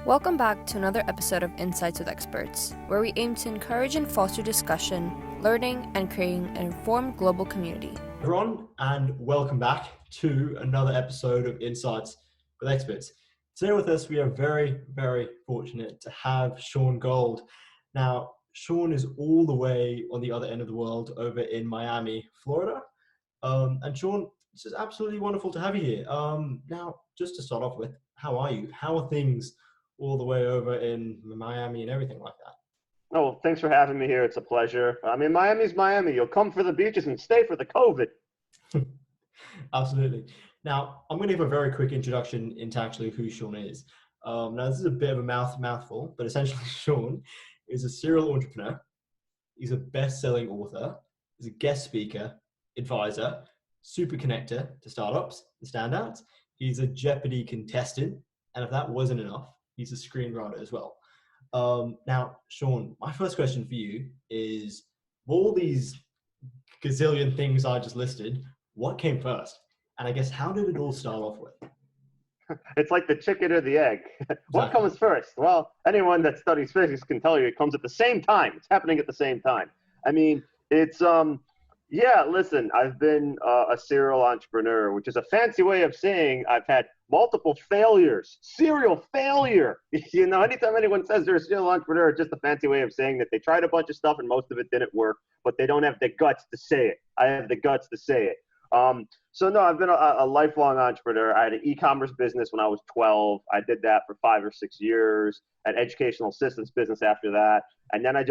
Welcome back to another episode of Insights with Experts, where we aim to encourage and foster discussion, learning, and creating an informed global community. Everyone, and welcome back to another episode of Insights with Experts. Today with us, we are very, very fortunate to have Shaun Gold. Now, Shaun is all the way on the other end of the world over in Miami, Florida. And Shaun, it's just absolutely wonderful to have you here. Now, just to start off with, how are you? How are things all the way over in Miami and everything like that? Oh, thanks for having me here. It's a pleasure. I mean, Miami's Miami. You'll come for the beaches and stay for the COVID. Absolutely. Now, I'm going to give a very quick introduction into actually who Shaun is. Now, this is a bit of a mouthful, but essentially Shaun is a serial entrepreneur. He's a best-selling author. He's a guest speaker, advisor, super connector to startups and standouts. He's a Jeopardy contestant. And if that wasn't enough, he's a screenwriter as well. Now, Shaun, my first question for you is, all these gazillion things I just listed, what came first? And I guess, how did it all start off with? It's like the chicken or the egg. What comes first? Well, anyone that studies physics can tell you it comes at the same time. It's happening at the same time. I mean, it's, listen, I've been a serial entrepreneur, which is a fancy way of saying I've had multiple failures. Serial failure. You know, anytime anyone says they're a serial entrepreneur, it's just a fancy way of saying that they tried a bunch of stuff and most of it didn't work, but they don't have the guts to say it. I have the guts to say it. So no, I've been a lifelong entrepreneur. I had an e-commerce business when I was 12. I did that for 5 or 6 years, an educational assistance business after that. And then I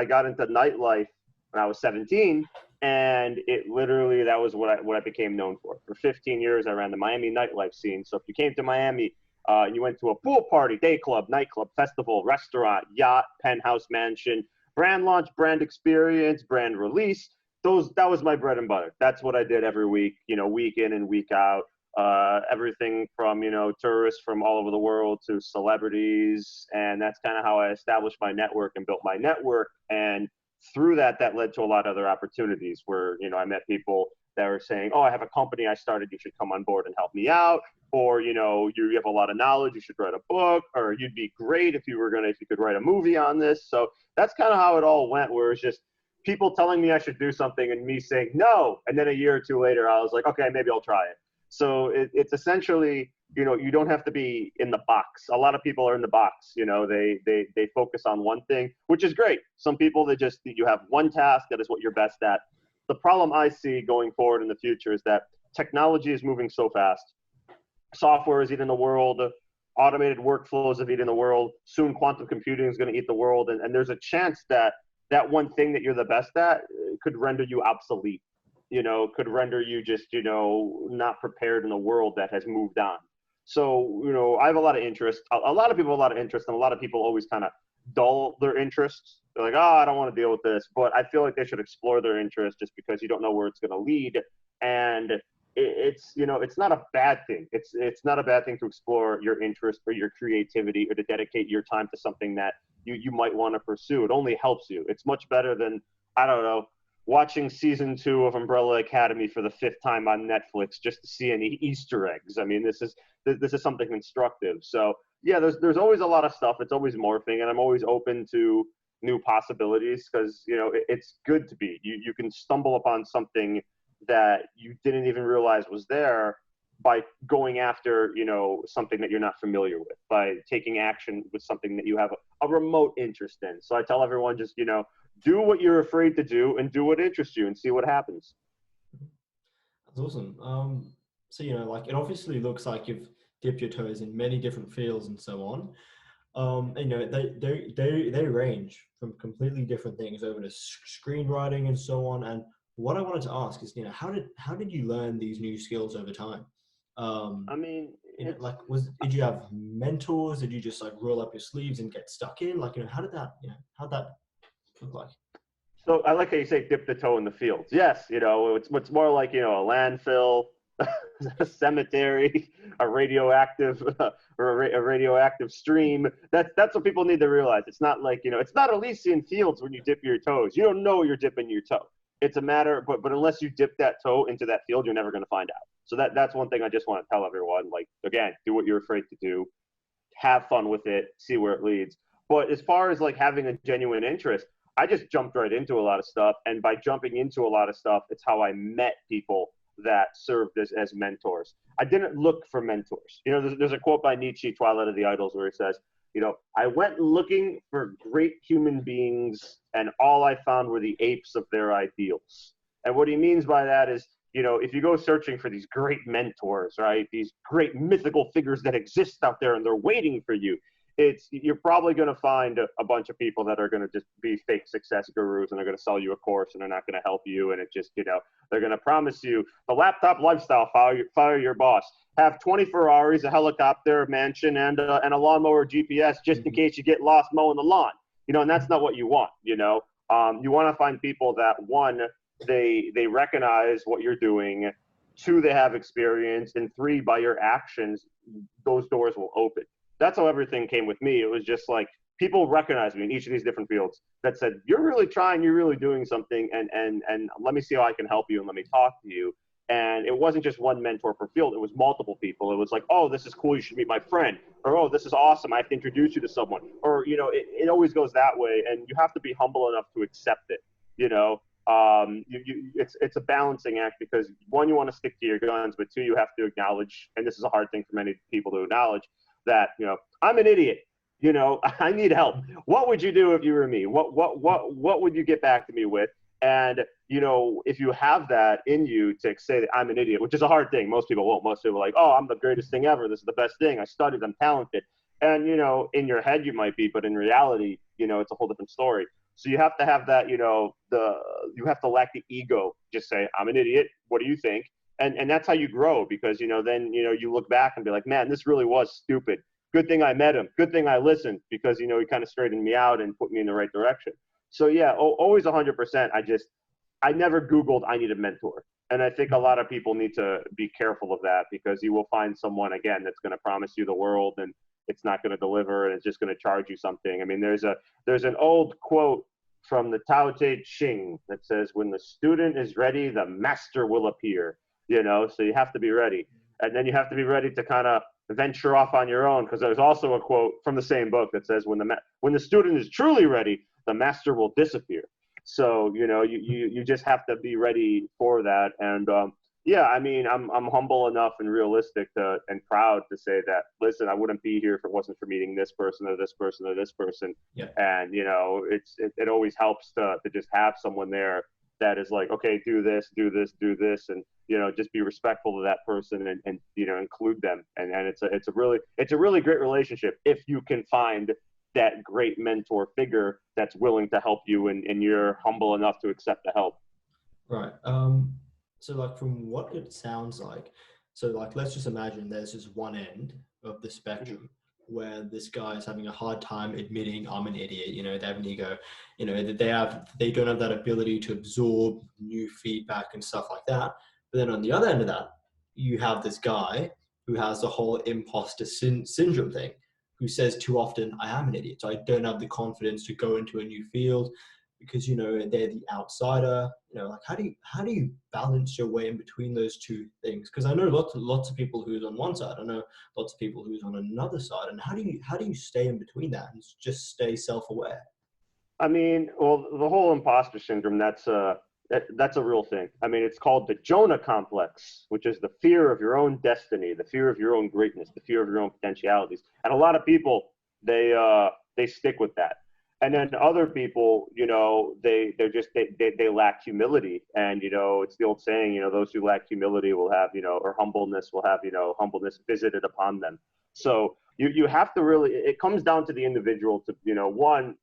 got into nightlife when I was 17. And it literally, that was what I became known for. For 15 years, I ran the Miami nightlife scene. So if you came to Miami, you went to a pool party, day club, nightclub, festival, restaurant, yacht, penthouse, mansion, brand launch, brand experience, brand release, that was my bread and butter. That's what I did every week, week in and week out. Everything from, tourists from all over the world to celebrities. And that's kind of how I established my network and built my network. And through that led to a lot of other opportunities where, I met people that were saying, oh, I have a company I started, you should come on board and help me out. Or, you have a lot of knowledge, you should write a book, or you'd be great if you could write a movie on this. So that's kind of how it all went, where it's just people telling me I should do something and me saying no. And then a year or two later, I was like, okay, maybe I'll try it. So it's essentially, you don't have to be in the box. A lot of people are in the box. They focus on one thing, which is great. Some people, you have one task that is what you're best at. The problem I see going forward in the future is that technology is moving so fast. Software is eating the world. Automated workflows have eaten the world. Soon quantum computing is going to eat the world. And there's a chance that one thing that you're the best at could render you obsolete. Could render you just, not prepared in a world that has moved on. So, I have a lot of interest. A lot of people have a lot of interest, and a lot of people always kind of dull their interests. They're like, oh, I don't want to deal with this. But I feel like they should explore their interest just because you don't know where it's going to lead. And it's not a bad thing. It's not a bad thing to explore your interest or your creativity or to dedicate your time to something that you might want to pursue. It only helps you. It's much better than, I don't know, watching season 2 of Umbrella Academy for the 5th time on Netflix just to see any Easter eggs. I mean, this is something constructive. So yeah, there's always a lot of stuff. It's always morphing, and I'm always open to new possibilities because, it's good to be. You can stumble upon something that you didn't even realize was there by going after, something that you're not familiar with, by taking action with something that you have a remote interest in. So I tell everyone just, do what you're afraid to do and do what interests you and see what happens. That's awesome. So, it obviously looks like you've dipped your toes in many different fields and so on. And, they range from completely different things over to screenwriting and so on. And what I wanted to ask is, how did you learn these new skills over time? I mean, did you have mentors? Did you just roll up your sleeves and get stuck in? How'd that look like? So I like how you say dip the toe in the fields. Yes, it's more like, a landfill, a cemetery, a radioactive or a radioactive stream. That's what people need to realize. It's not like, it's not Elysian fields when you dip your toes. You don't know you're dipping your toe. It's a matter, but unless you dip that toe into that field, you're never going to find out. So that's one thing I just want to tell everyone. Again, do what you're afraid to do. have fun with it, see where it leads. But as far as like having a genuine interest, I just jumped right into a lot of stuff. And by jumping into a lot of stuff, it's how I met people that served as mentors. I didn't look for mentors. You know, there's a quote by Nietzsche, Twilight of the Idols, where he says, you know, I went looking for great human beings, and all I found were the apes of their ideals. And what he means by that is, you know, if you go searching for these great mentors, right, these great mythical figures that exist out there and they're waiting for you, you're probably going to find a bunch of people that are going to just be fake success gurus, and they're going to sell you a course, and they're not going to help you. And it just, you know, they're going to promise you the laptop lifestyle, fire your boss, have 20 Ferraris, a helicopter, a mansion, and a lawnmower GPS just in case you get lost mowing the lawn. You know, and that's not what you want. You know, you want to find people that, one, they recognize what you're doing, two, they have experience, and three, by your actions, those doors will open. That's how everything came with me. It was just like people recognized me in each of these different fields that said, you're really trying, you're really doing something, and let me see how I can help you, and let me talk to you. And it wasn't just one mentor per field. It was multiple people. It was like, oh, this is cool, you should meet my friend. Or, oh, this is awesome, I have to introduce you to someone. Or, you know, it always goes that way, and you have to be humble enough to accept it, you know. It's a balancing act, because one, you want to stick to your guns, but two, you have to acknowledge, and this is a hard thing for many people to acknowledge, that, you know, I'm an idiot, you know, I need help. What would you do if you were me? What would you get back to me with? And, you know, if you have that in you to say that I'm an idiot, which is a hard thing, most people won't. Most people are like, oh, I'm the greatest thing ever, this is the best thing, I studied, I'm talented. And, you know, in your head you might be, but in reality, you know, it's a whole different story. So you have to have that, you know, you have to lack the ego. Just say, I'm an idiot, what do you think? And that's how you grow, because, you know, then, you know, you look back and be like, man, this really was stupid. Good thing I met him. Good thing I listened, because, you know, he kind of straightened me out and put me in the right direction. So, yeah, always 100%. I never Googled, I need a mentor. And I think a lot of people need to be careful of that, because you will find someone, again, that's going to promise you the world, and it's not going to deliver, and it's just going to charge you something. I mean, there's an old quote from the Tao Te Ching that says, when the student is ready, the master will appear. You know, so you have to be ready. And then you have to be ready to kind of venture off on your own, because there's also a quote from the same book that says, when the student is truly ready, the master will disappear. So, you know, you just have to be ready for that. And yeah, I mean, I'm humble enough and realistic and proud to say that, listen, I wouldn't be here if it wasn't for meeting this person or this person or this person. Yeah. And, you know, it always helps to just have someone there that is like, okay, do this, and, you know, just be respectful to that person, and you know, include them. And it's a really great relationship if you can find that great mentor figure that's willing to help you, and you're humble enough to accept the help. Right. So like, from what it sounds like, so like, let's just imagine there's just one end of the spectrum where this guy is having a hard time admitting, I'm an idiot, you know, they have an ego, you know, they don't have that ability to absorb new feedback and stuff like that. But then on the other end of that, you have this guy who has the whole imposter syndrome thing, who says too often, I am an idiot, so I don't have the confidence to go into a new field, because, you know, they're the outsider. You know, like, how do you balance your way in between those two things? Because I know lots of people who's on one side, I know lots of people who's on another side, and how do you stay in between that and just stay self-aware? I mean, well, the whole imposter syndrome, that's a real thing. I mean, it's called the Jonah complex, which is the fear of your own destiny, the fear of your own greatness, the fear of your own potentialities. And a lot of people, they stick with that. And then other people, you know, they lack humility. And, you know, it's the old saying, you know, those who lack humility will have, you know, or humbleness will have, you know, humbleness visited upon them. So you have to really, it comes down to the individual to, you know, one,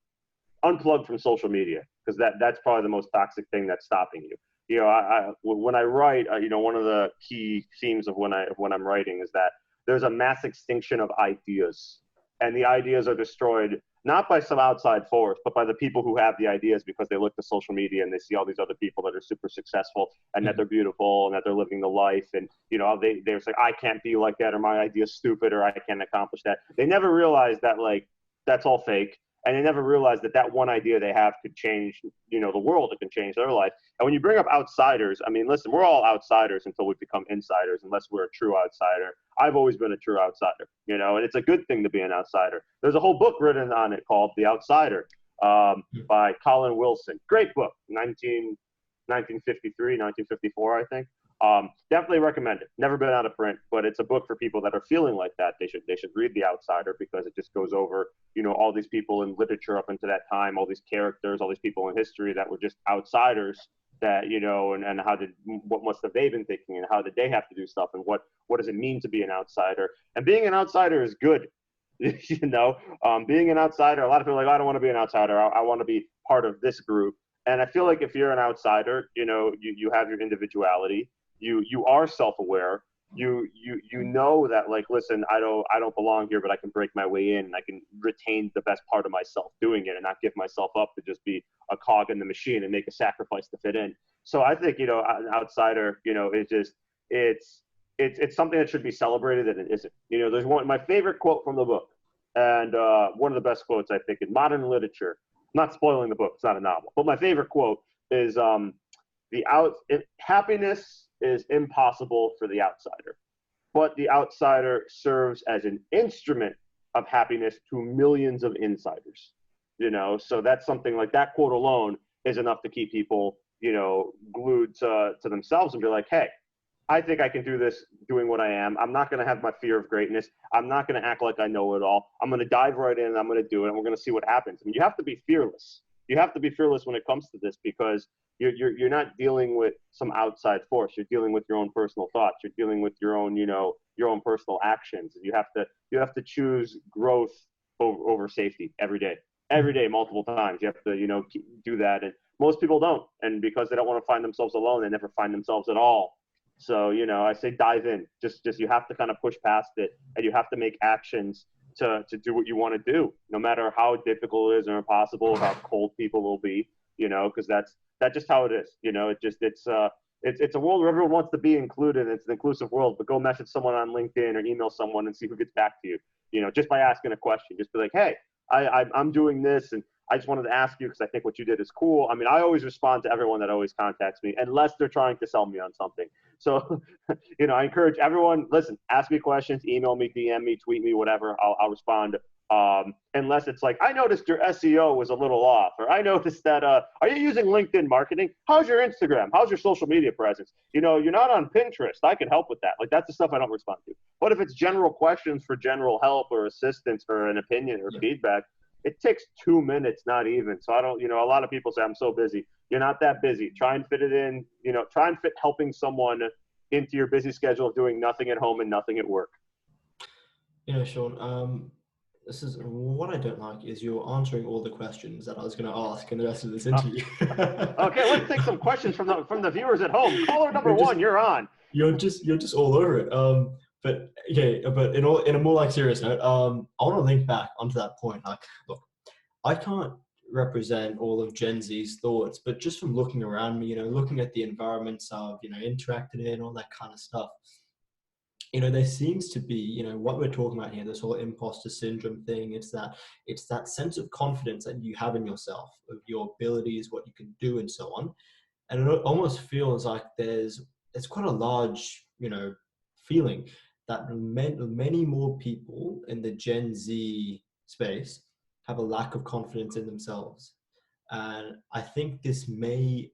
unplug from social media, because that's probably the most toxic thing that's stopping you. You know, when I write, you know, one of the key themes of when I'm writing is that there's a mass extinction of ideas, and the ideas are destroyed not by some outside force, but by the people who have the ideas, because they look to social media and they see all these other people that are super successful, and that they're beautiful, and that they're living the life, and, you know, they're like, I can't be like that, or my idea's stupid, or I can't accomplish that. They never realize that, like, that's all fake. and they never realize that that one idea they have could change, the world. It can change their life. And when you bring up outsiders, I mean, listen, we're all outsiders until we become insiders, unless we're a true outsider. I've always been a true outsider, and it's a good thing to be an outsider. There's a whole book written on it called The Outsider by Colin Wilson. Great book, 1953, 1954, I think. Definitely recommend it. Never been out of print, but it's a book for people that are feeling like that. They should read The Outsider, because it just goes over, all these people in literature up into that time, all these characters, all these people in history that were just outsiders that, and what must have they been thinking, and how did they have to do stuff, and what does it mean to be an outsider? And being an outsider is good. Being an outsider, a lot of people are like, I don't want to be an outsider. I want to be part of this group. And I feel like if you're an outsider, you have your individuality. You are self-aware. You know that, like, listen, I don't belong here, but I can break my way in, and I can retain the best part of myself doing it, and not give myself up to just be a cog in the machine and make a sacrifice to fit in. So I think, an outsider, it's something that should be celebrated, and it isn't. There's my favorite quote from the book, and one of the best quotes, I think, in modern literature. I'm not spoiling the book, it's not a novel, but my favorite quote is happiness is impossible for the outsider, but the outsider serves as an instrument of happiness to millions of insiders. So that's something, like, that quote alone is enough to keep people, glued to themselves and be like, hey, I think I can do this doing what I am. I'm not going to have my fear of greatness. I'm not going to act like I know it all. I'm going to dive right in, and I'm going to do it, and we're going to see what happens. I mean, you have to be fearless. You have to be fearless when it comes to this, because you're not dealing with some outside force. You're dealing with your own personal thoughts. You're dealing with your own, your own personal actions. And you have to choose growth over safety every day, multiple times. You have to, do that. And most people don't. And because they don't want to find themselves alone, they never find themselves at all. So, I say dive in. Just you have to kind of push past it, and you have to make actions to do what you want to do, no matter how difficult it is or impossible, how cold people will be, because that's just how it is. It's a world where everyone wants to be included. It's an inclusive world, but go message someone on LinkedIn or email someone and see who gets back to you, just by asking a question. Just be like, hey, I'm doing this, and I just wanted to ask you because I think what you did is cool. I mean, I always respond to everyone that always contacts me, unless they're trying to sell me on something. So, I encourage everyone, listen, ask me questions, email me, DM me, tweet me, whatever. I'll respond. Unless it's like, I noticed your SEO was a little off, or I noticed that, are you using LinkedIn marketing? How's your Instagram? How's your social media presence? You're not on Pinterest. I can help with that. Like, that's the stuff I don't respond to. But if it's general questions for general help or assistance or an opinion or feedback, it takes 2 minutes, not even. So I don't, a lot of people say, I'm so busy. You're not that busy. Try and fit it in, try and fit helping someone into your busy schedule of doing nothing at home and nothing at work. Shaun, this is what I don't like is you're answering all the questions that I was going to ask in the rest of this interview. Okay, let's take some questions from the viewers at home. Caller number one, you're on. You're just all over it. But in a more like serious note, I want to link back onto that point. Like, look, I can't represent all of Gen Z's thoughts, but just from looking around me, looking at the environments I've, interacted in, all that kind of stuff, there seems to be, what we're talking about here, this whole imposter syndrome thing. It's that sense of confidence that you have in yourself, of your abilities, what you can do, and so on. And it almost feels like there's quite a large, feeling that many more people in the Gen Z space have a lack of confidence in themselves. And I think this may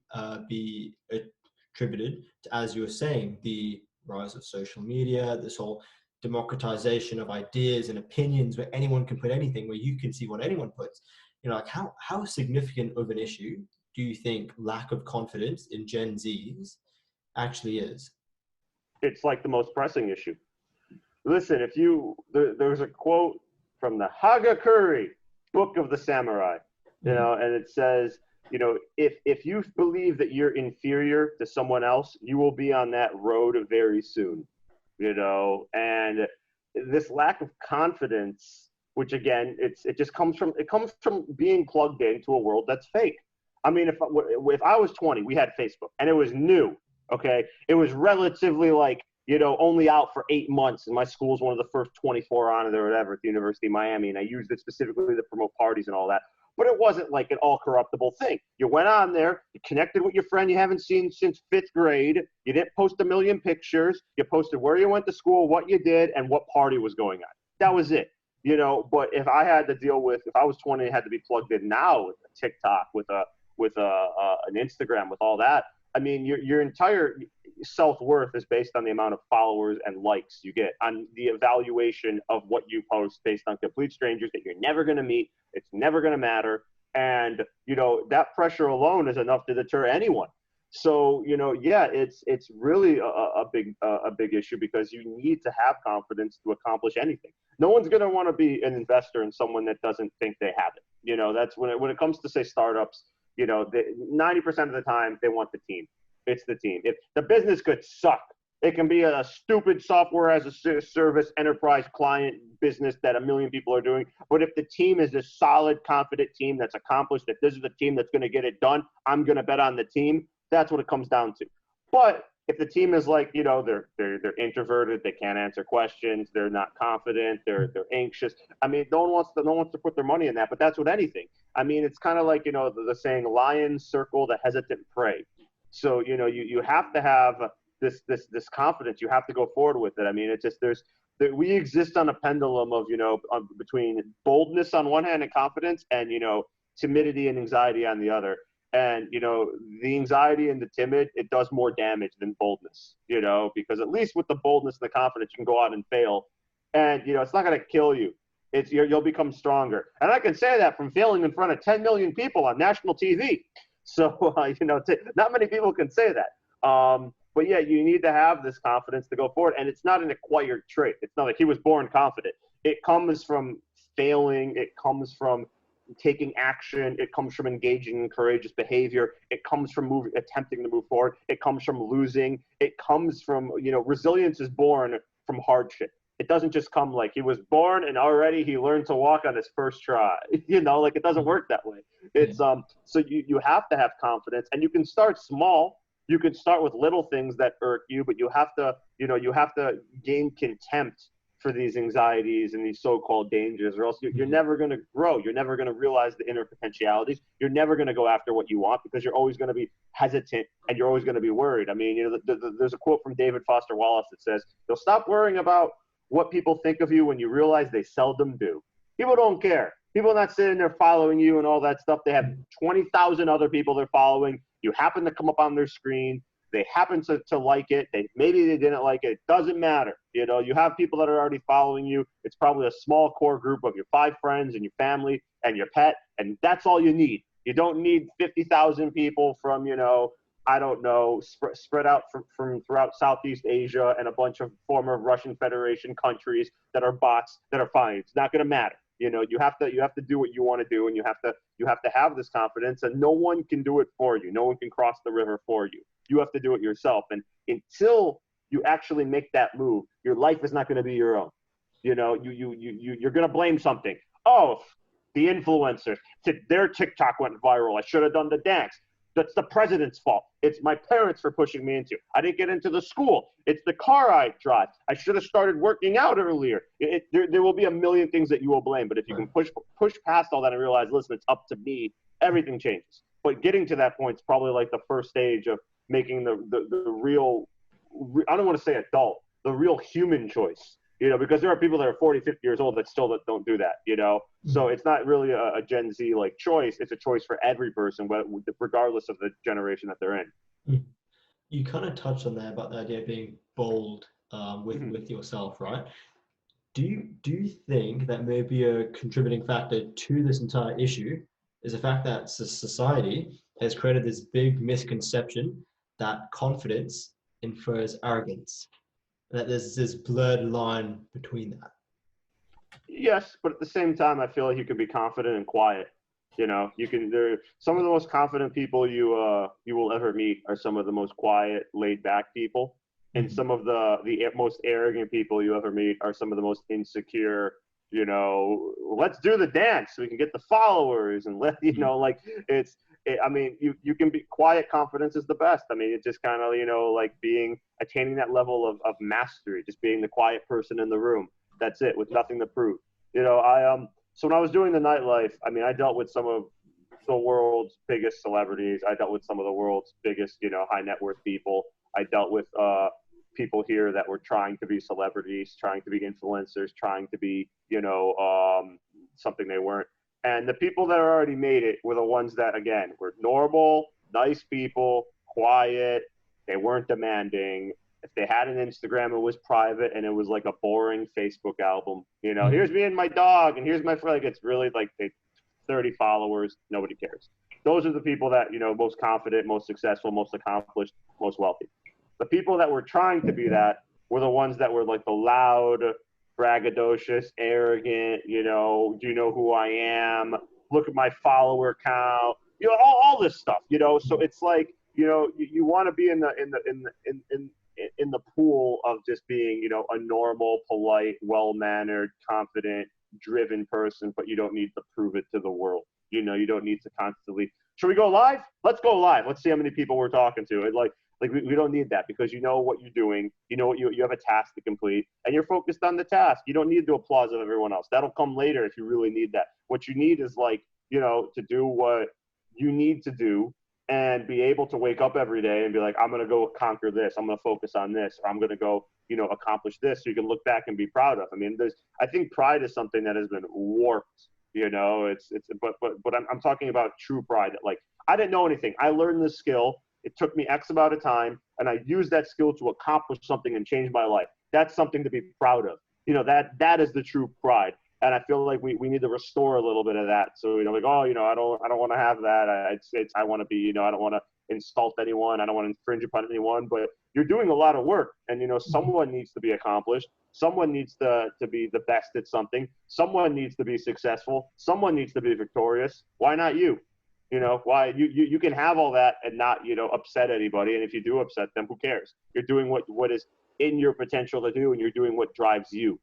be attributed to, as you were saying, the rise of social media, this whole democratization of ideas and opinions where anyone can put anything, where you can see what anyone puts. Like how significant of an issue do you think lack of confidence in Gen Zs actually is? It's like the most pressing issue. Listen, there's a quote from the Hagakure Book of the Samurai, and it says, if you believe that you're inferior to someone else, you will be on that road very soon, and this lack of confidence, which again, it comes from being plugged into a world that's fake. I mean, if I was 20, we had Facebook and it was new. Okay. It was relatively like only out for 8 months, and my school's one of the first 24 on it or whatever at the University of Miami, and I used it specifically to promote parties and all that. But it wasn't like an all corruptible thing. You went on there, you connected with your friend you haven't seen since 5th grade. You didn't post a million pictures. You posted where you went to school, what you did, and what party was going on. That was it. But if I had to deal with, if I was 20 and had to be plugged in now with a TikTok, with an Instagram, with all that, I mean, your entire self-worth is based on the amount of followers and likes you get, on the evaluation of what you post based on complete strangers that you're never going to meet. It's never going to matter. And, that pressure alone is enough to deter anyone. So, yeah, it's really a big issue, because you need to have confidence to accomplish anything. No one's going to want to be an investor in someone that doesn't think they have it. That's when it comes to, say, startups, 90% of the time they want the team. It's the team. If the business could suck, it can be a stupid software as a service enterprise client business that a million people are doing. But if the team is a solid, confident team that's accomplished, that this is the team that's going to get it done, I'm going to bet on the team. That's what it comes down to. But if the team is like, they're introverted, they can't answer questions, they're not confident, they're anxious. I mean, no one wants to put their money in that. But that's with anything. I mean, it's kind of like, the saying, lions circle the hesitant prey. So, you have to have this confidence. You have to go forward with it. I mean, it's just we exist on a pendulum of, between boldness on one hand and confidence, and, timidity and anxiety on the other. And, the anxiety and the timid, it does more damage than boldness, because at least with the boldness and the confidence, you can go out and fail. And, it's not going to kill you. You'll become stronger. And I can say that from failing in front of 10 million people on national TV. So, not many people can say that. But yeah, you need to have this confidence to go forward. And it's not an acquired trait. It's not like he was born confident. It comes from failing. It comes from taking action. It comes from engaging in courageous behavior. It comes from attempting to move forward. It comes from losing. It comes from, resilience is born from hardship. It doesn't just come like he was born and already he learned to walk on his first try. It doesn't work that way. It's so you have to have confidence, and you can start small. You can start with little things that irk you, but you have to gain contempt for these anxieties and these so-called dangers, or else you're never going to grow. You're never going to realize the inner potentialities. You're never going to go after what you want, because you're always going to be hesitant and you're always going to be worried. I mean, there's a quote from David Foster Wallace that says, "You'll stop worrying about what people think of you when you realize they seldom do." People don't care. People are not sitting there following you and all that stuff. They have 20,000 other people they're following. You happen to come up on their screen. They happen to like it. Maybe they didn't like it. It doesn't matter. You have people that are already following you. It's probably a small core group of your 5 friends and your family and your pet, and that's all you need. You don't need 50,000 people from, I don't know, spread out from throughout Southeast Asia and a bunch of former Russian Federation countries that are bots that are fine. It's not going to matter. You have to do what you want to do, and you have to have this confidence, and no one can do it for you. No one can cross the river for you. You have to do it yourself. And until you actually make that move, your life is not going to be your own. You're going to blame something. Oh, the influencers, their TikTok went viral. I should have done the dance. That's the president's fault. It's my parents for pushing me into. I didn't get into the school. It's the car I drive. I should have started working out earlier. There will be a million things that you will blame. But if you can push past all that and realize, listen, it's up to me, everything changes. But getting to that point is probably like the first stage of making the real, I don't want to say adult, the real human choice. Because there are people that are 40, 50 years old that still don't do that, So it's not really a Gen Z like choice. It's a choice for every person, regardless of the generation that they're in. You kind of touched on there about the idea of being bold with yourself, right? Do you think that maybe a contributing factor to this entire issue is the fact that society has created this big misconception that confidence infers arrogance? That there's this blurred line between that. Yes, but at the same time, I feel like you can be confident and quiet. Some of the most confident people you will ever meet are some of the most quiet, laid back people, and some of the most arrogant people you ever meet are some of the most insecure. Let's do the dance so we can get the followers, and it's I mean, you can be quiet. Confidence is the best. I mean, it's just kind of, like attaining that level of mastery, just being the quiet person in the room. That's it, with nothing to prove. So when I was doing the nightlife, I mean, I dealt with some of the world's biggest celebrities. I dealt with some of the world's biggest, high net worth people. I dealt with people here that were trying to be celebrities, trying to be influencers, trying to be, something they weren't. And the people that already made it were the ones that, again, were normal, nice people, quiet. They weren't demanding. If they had an Instagram, it was private, and it was like a boring Facebook album. Here's me and my dog, and here's my friend. Like, it's really like 30 followers. Nobody cares. Those are the people that, most confident, most successful, most accomplished, most wealthy. The people that were trying to be that were the ones that were like the loud, braggadocious, arrogant, do you know who I am? Look at my follower count, all this stuff, So it's like, you want to be in the pool of just being, a normal, polite, well-mannered, confident, driven person, but you don't need to prove it to the world. You don't need to constantly, should we go live? Let's go live. Let's see how many people we're talking to. We don't need that, because you know what you're doing. You have a task to complete, and you're focused on the task. You don't need the applause of everyone else. That'll come later if you really need that. What you need is to do what you need to do and be able to wake up every day and be like, I'm going to go conquer this. I'm going to focus on this, or I'm going to go, accomplish this. So you can look back and be proud of. I mean, I think pride is something that has been warped. But I'm talking about true pride. That I didn't know anything. I learned this skill. It took me X amount of time, and I used that skill to accomplish something and change my life. That's something to be proud of. That is the true pride. And I feel like we need to restore a little bit of that. So, I don't want to have that. I want to be, I don't want to insult anyone. I don't want to infringe upon anyone, but you're doing a lot of work, and, someone needs to be accomplished. Someone needs to be the best at something. Someone needs to be successful. Someone needs to be victorious. Why not you? Why you can have all that and not, upset anybody. And if you do upset them, who cares? You're doing what is in your potential to do, and you're doing what drives you.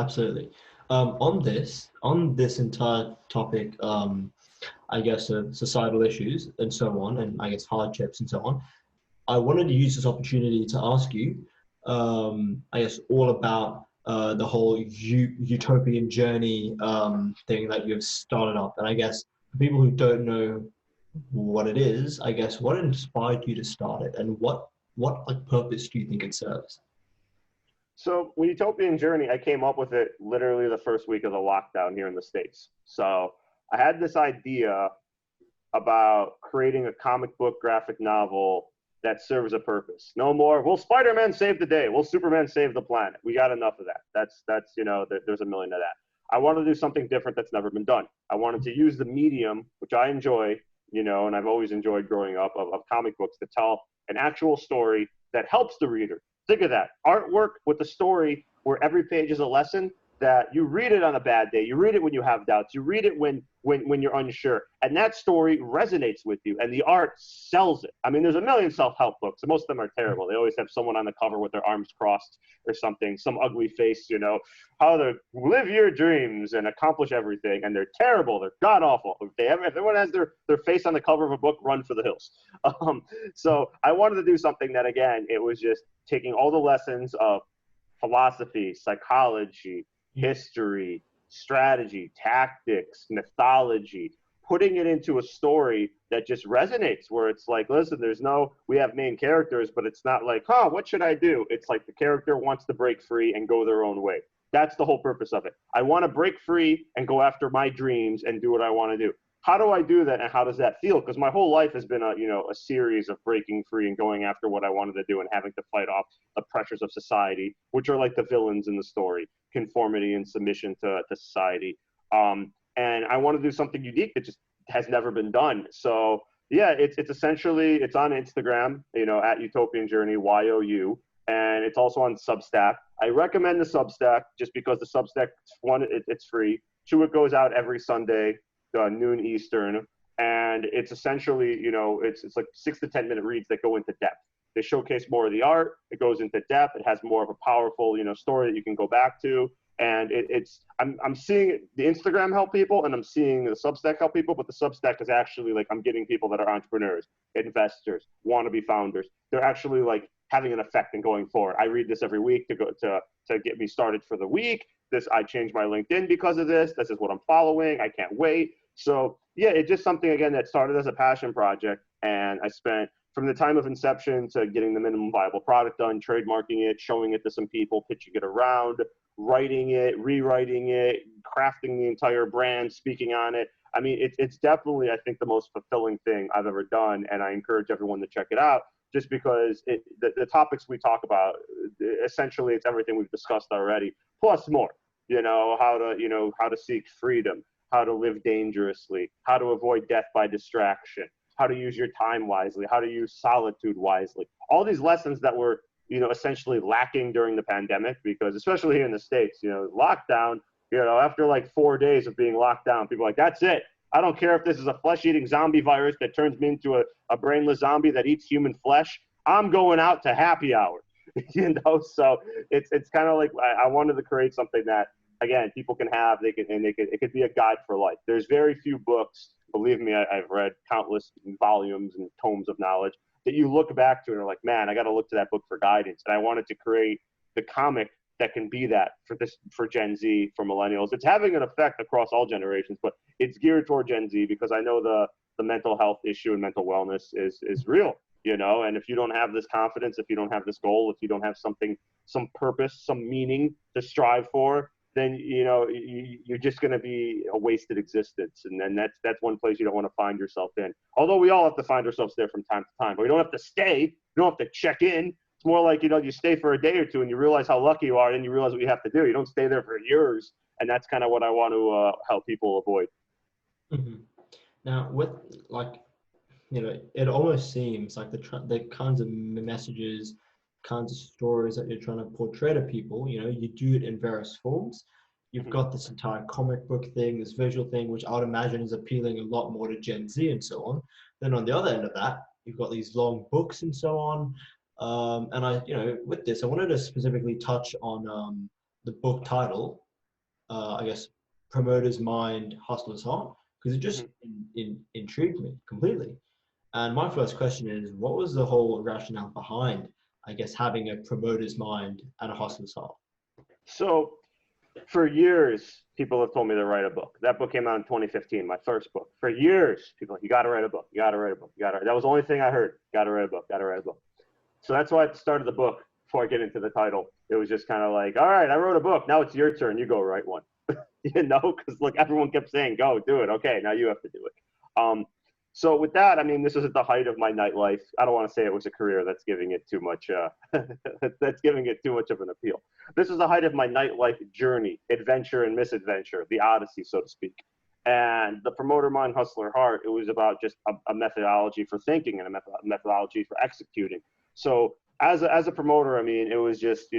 Absolutely. On this entire topic, I guess societal issues and so on, and I guess hardships and so on, I wanted to use this opportunity to ask you, I guess, all about the whole utopian journey thing that you've started up. And I guess for people who don't know what it is, I guess, what inspired you to start it, and what purpose do you think it serves? So Utopian Journey, I came up with it literally the first week of the lockdown here in the States. So I had this idea about creating a comic book graphic novel that serves a purpose. No more, will Spider-Man save the day? Will Superman save the planet? We got enough of that. That's there's a million of that. I wanted to do something different that's never been done. I wanted to use the medium, which I enjoy, and I've always enjoyed growing up, of comic books, to tell an actual story that helps the reader. Think of that. Artwork with a story where every page is a lesson, that you read it on a bad day. You read it when you have doubts. You read it when you're unsure. And that story resonates with you, and the art sells it. I mean, there's a million self-help books, and most of them are terrible. They always have someone on the cover with their arms crossed or something, some ugly face, how to live your dreams and accomplish everything. And they're terrible. If everyone has their face on the cover of a book, run for the hills. So I wanted to do something that, again, it was just taking all the lessons of philosophy, psychology, history, strategy, tactics, mythology, putting it into a story that just resonates, where it's like, listen, we have main characters, but it's not like, what should I do? It's like the character wants to break free and go their own way. That's the whole purpose of it. I want to break free and go after my dreams and do what I want to do. How do I do that, and how does that feel? Because my whole life has been a series of breaking free and going after what I wanted to do, and having to fight off the pressures of society, which are like the villains in the story: conformity and submission to society. And I want to do something unique that just has never been done. So yeah, it's essentially, it's on Instagram, at Utopian Journey, YOU, and it's also on Substack. I recommend the Substack just because the Substack, one, it's free. Two, it goes out every Sunday, noon Eastern, and it's essentially, it's like 6 to 10 minute reads that go into depth. They showcase more of the art. It goes into depth. It has more of a powerful, story that you can go back to. And I'm seeing the Instagram help people, and I'm seeing the Substack help people, but the Substack is actually like, I'm getting people that are entrepreneurs, investors, wannabe founders. They're actually like having an effect and going forward. I read this every week to get me started for the week. I changed my LinkedIn because of this. This is what I'm following. I can't wait. So yeah, it's just something, again, that started as a passion project, and I spent from the time of inception to getting the minimum viable product done, trademarking it, showing it to some people, pitching it around, writing it, rewriting it, crafting the entire brand, speaking on it. I mean, it's definitely, I think, the most fulfilling thing I've ever done, and I encourage everyone to check it out, just because the topics we talk about, essentially, it's everything we've discussed already, plus more. How to seek freedom, how to live dangerously, how to avoid death by distraction, how to use your time wisely, how to use solitude wisely. All these lessons that were, essentially lacking during the pandemic, because especially here in the States, lockdown, after like 4 days of being locked down, people are like, that's it. I don't care if this is a flesh-eating zombie virus that turns me into a brainless zombie that eats human flesh. I'm going out to happy hour, So it's kind of like, I wanted to create something that, again, people can have, it could be a guide for life. There's very few books, believe me, I've read countless volumes and tomes of knowledge that you look back to and are like, man, I got to look to that book for guidance. And I wanted to create the comic that can be that for Gen Z, for millennials. It's having an effect across all generations, but it's geared toward Gen Z because I know the mental health issue and mental wellness is real, and if you don't have this confidence, if you don't have this goal, if you don't have something, some purpose, some meaning to strive for, then you're just going to be a wasted existence, and then that's one place you don't want to find yourself in. Although we all have to find ourselves there from time to time, but we don't have to stay. You don't have to check in. It's more like you stay for a day or two, and you realize how lucky you are, and then you realize what you have to do. You don't stay there for years, and that's kind of what I want to help people avoid. Mm-hmm. Now, with it almost seems like the kinds of messages, kinds of stories that you're trying to portray to people, you do it in various forms. You've got this entire comic book thing, this visual thing, which I would imagine is appealing a lot more to Gen Z and so on. Then on the other end of that, you've got these long books and so on. And with this, I wanted to specifically touch on the book title, I guess, Promoter's Mind, Hustler's Heart, because it just intrigued me completely. And my first question is, what was the whole rationale behind, I guess, having a promoter's mind and a hustler's heart? So for years, people have told me to write a book. That book came out in 2015, my first book. For years, people are like, you got to write a book. You got to write a book. That was the only thing I heard. Got to write a book. Got to write a book. So that's why I started the book before I get into the title. It was just kind of like, all right, I wrote a book. Now it's your turn. You go write one. Because everyone kept saying, go do it. Okay, now you have to do it. So with that, I mean, this was at the height of my nightlife. I don't want to say it was a career. That's giving it too much. That's giving it too much of an appeal. This was the height of my nightlife journey, adventure and misadventure, the Odyssey, so to speak. And the Promoter Mind, Hustler Heart, it was about just a methodology for thinking and a methodology for executing. So as a promoter, I mean, it was just,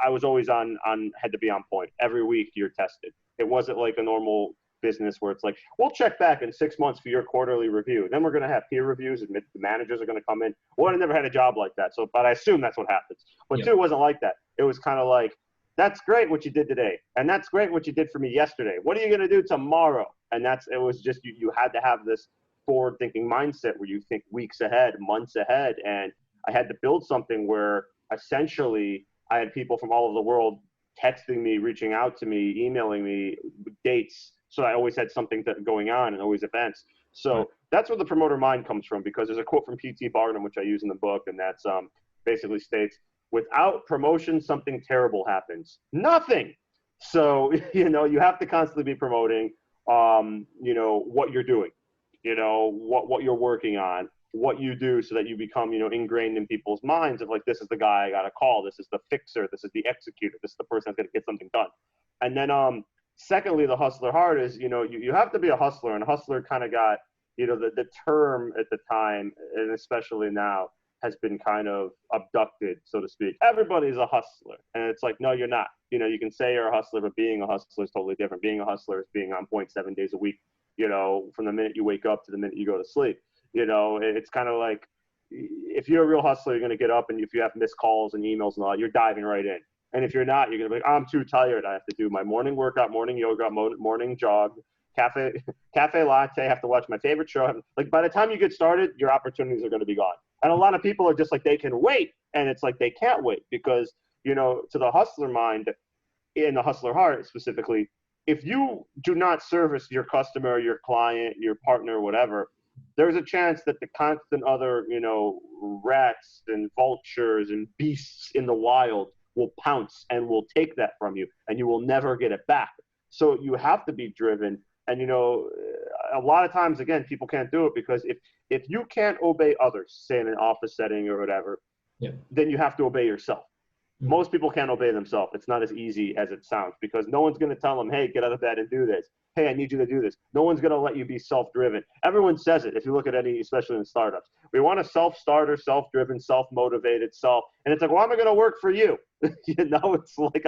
I was always had to be on point. Every week you're tested. It wasn't like a normal business where it's like, we'll check back in 6 months for your quarterly review. Then we're going to have peer reviews and the managers are going to come in. Well, I never had a job like that. So, but I assume that's what happens. But Two, it wasn't like that. It was kind of like, that's great what you did today. And that's great what you did for me yesterday. What are you going to do tomorrow? And it was just, you had to have this forward thinking mindset where you think weeks ahead, months ahead. And I had to build something where essentially I had people from all over the world texting me, reaching out to me, emailing me dates. So I always had something going on and always events. So that's where the promoter mind comes from, because there's a quote from P.T. Barnum, which I use in the book, and that's basically states, without promotion, something terrible happens. Nothing. So, you have to constantly be promoting, what you're doing, what you're working on, what you do, so that you become, ingrained in people's minds of like, this is the guy I got to call. This is the fixer. This is the executor. This is the person that's going to get something done. And then, secondly, the hustler heart is, you have to be a hustler, and a hustler kind of got, the term at the time, and especially now, has been kind of abducted, so to speak. Everybody's a hustler. And it's like, no, you're not. You can say you're a hustler, but being a hustler is totally different. Being a hustler is being on point 7 days a week, from the minute you wake up to the minute you go to sleep. It's kind of like, if you're a real hustler, you're going to get up, and if you have missed calls and emails and all that, you're diving right in. And if you're not, you're going to be like, I'm too tired. I have to do my morning workout, morning yoga, morning jog, cafe latte, have to watch my favorite show. Like by the time you get started, your opportunities are going to be gone. And a lot of people are just like, they can wait. And it's like, they can't wait because, you know, to the hustler mind, in the hustler heart specifically, if you do not service your customer, your client, your partner, whatever, there's a chance that the constant other, you know, rats and vultures and beasts in the wild will pounce and will take that from you, and you will never get it back. So you have to be driven. And, you know, a lot of times, again, people can't do it because if you can't obey others, say in an office setting or whatever, then you have to obey yourself. Most people can't obey themselves. It's not as easy as it sounds because no one's going to tell them, hey, get out of bed and do this. Hey, I need you to do this. No one's going to let you be self-driven. Everyone says it. If you look at any, especially in startups, we want a self-starter, self-driven, self-motivated, and it's like, well, am I going to work for you? You know, it's like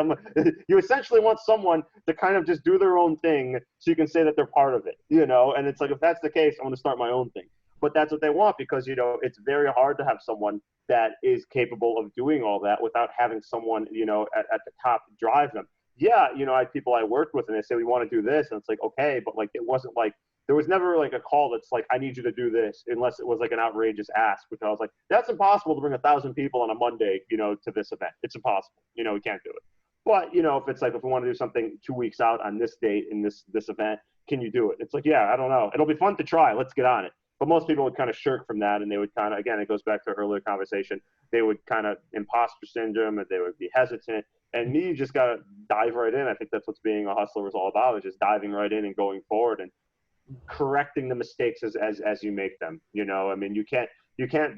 you essentially want someone to kind of just do their own thing so you can say that they're part of it, you know? And it's like, if that's the case, I want to start my own thing. But that's what they want because, you know, it's very hard to have someone that is capable of doing all that without having someone, you know, at the top drive them. Yeah, you know, I had people I worked with and they say, we want to do this. And it's like, okay, but like, it wasn't like, there was never like a call that's like, I need you to do this, unless it was like an outrageous ask, which I was like, that's impossible to bring 1,000 people on a Monday, you know, to this event. It's impossible. You know, we can't do it. But, you know, if it's like, if we want to do something 2 weeks out on this date in this event, can you do it? It's like, yeah, I don't know. It'll be fun to try. Let's get on it. But most people would kind of shirk from that, and they would kind of, again, it goes back to our earlier conversation, they would kind of imposter syndrome, and they would be hesitant. And me, you just got to dive right in. I think that's what being a hustler is all about, is just diving right in and going forward and correcting the mistakes as you make them. You know, I mean, you can't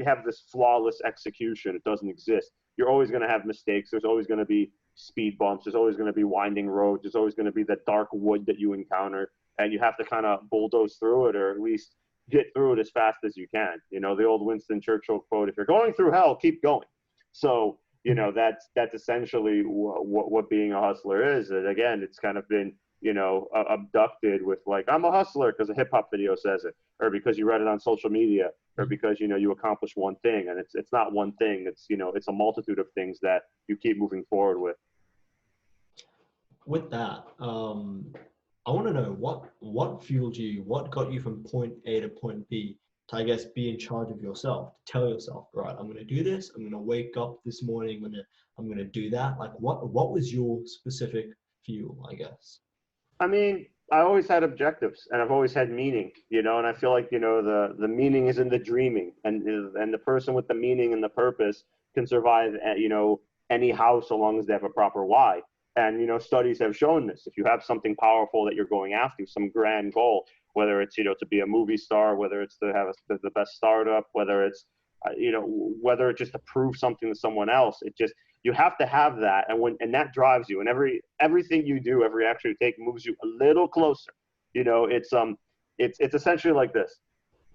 have this flawless execution. It doesn't exist. You're always going to have mistakes. There's always going to be speed bumps. There's always going to be winding roads. There's always going to be that dark wood that you encounter, and you have to kind of bulldoze through it, or at least get through it as fast as you can. You know, the old Winston Churchill quote, if you're going through hell, keep going. So, you know, that's essentially what being a hustler is. And again, it's kind of been, you know, abducted with like, I'm a hustler because a hip hop video says it, or because you read it on social media, or because, you know, you accomplish one thing. And it's not one thing. It's, you know, it's a multitude of things that you keep moving forward with. With that, I want to know what fueled you, what got you from point A to point B to, I guess, be in charge of yourself, to tell yourself, right, I'm going to do this. I'm going to wake up this morning. I'm going to do that. Like, what was your specific fuel, I guess? I mean, I always had objectives, and I've always had meaning, you know, and I feel like, you know, the meaning is in the dreaming, and the person with the meaning and the purpose can survive, you know, any house so long as they have a proper why. And, you know, studies have shown this. If you have something powerful that you're going after, some grand goal, whether it's, you know, to be a movie star, whether it's to have the best startup, whether it's, you know, whether it's just to prove something to someone else, you have to have that. And that drives you. And everything you do, every action you take moves you a little closer. You know, it's essentially like this.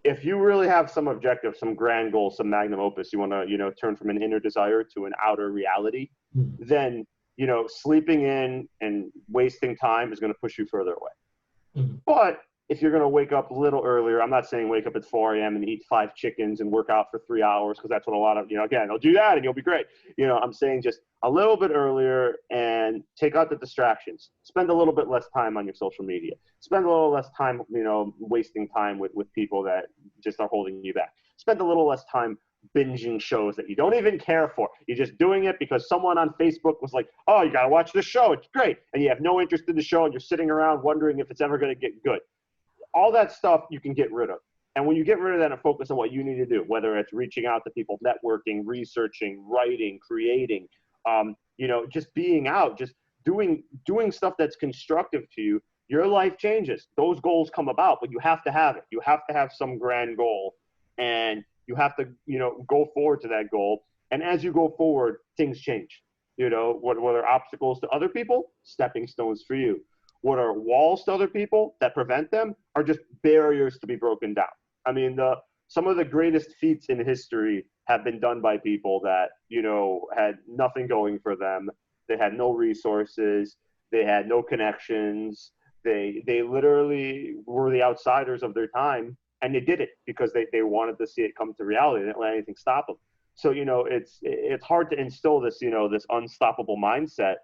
If you really have some objective, some grand goal, some magnum opus, you want to, you know, turn from an inner desire to an outer reality, then, you know, sleeping in and wasting time is going to push you further away. But if you're going to wake up a little earlier, I'm not saying wake up at 4 a.m. and eat 5 chickens and work out for 3 hours, because that's what a lot of, you know, again, they'll do that and you'll be great. You know, I'm saying just a little bit earlier and take out the distractions. Spend a little bit less time on your social media. Spend a little less time, you know, wasting time with people that just are holding you back. Spend a little less time binging shows that you don't even care for. You're just doing it because someone on Facebook was like, oh, you got to watch this show. It's great. And you have no interest in the show, and you're sitting around wondering if it's ever going to get good. All that stuff you can get rid of. And when you get rid of that and focus on what you need to do, whether it's reaching out to people, networking, researching, writing, creating, you know, just being out, just doing stuff that's constructive to you, your life changes. Those goals come about, but you have to have it. You have to have some grand goal, and you have to, you know, go forward to that goal. And as you go forward, things change. You know, what are obstacles to other people? Stepping stones for you. What are walls to other people that prevent them are just barriers to be broken down. I mean, some of the greatest feats in history have been done by people that, you know, had nothing going for them. They had no resources. They had no connections. They literally were the outsiders of their time, and they did it because they wanted to see it come to reality. They didn't let anything stop them. So, it's hard to instill this, this unstoppable mindset,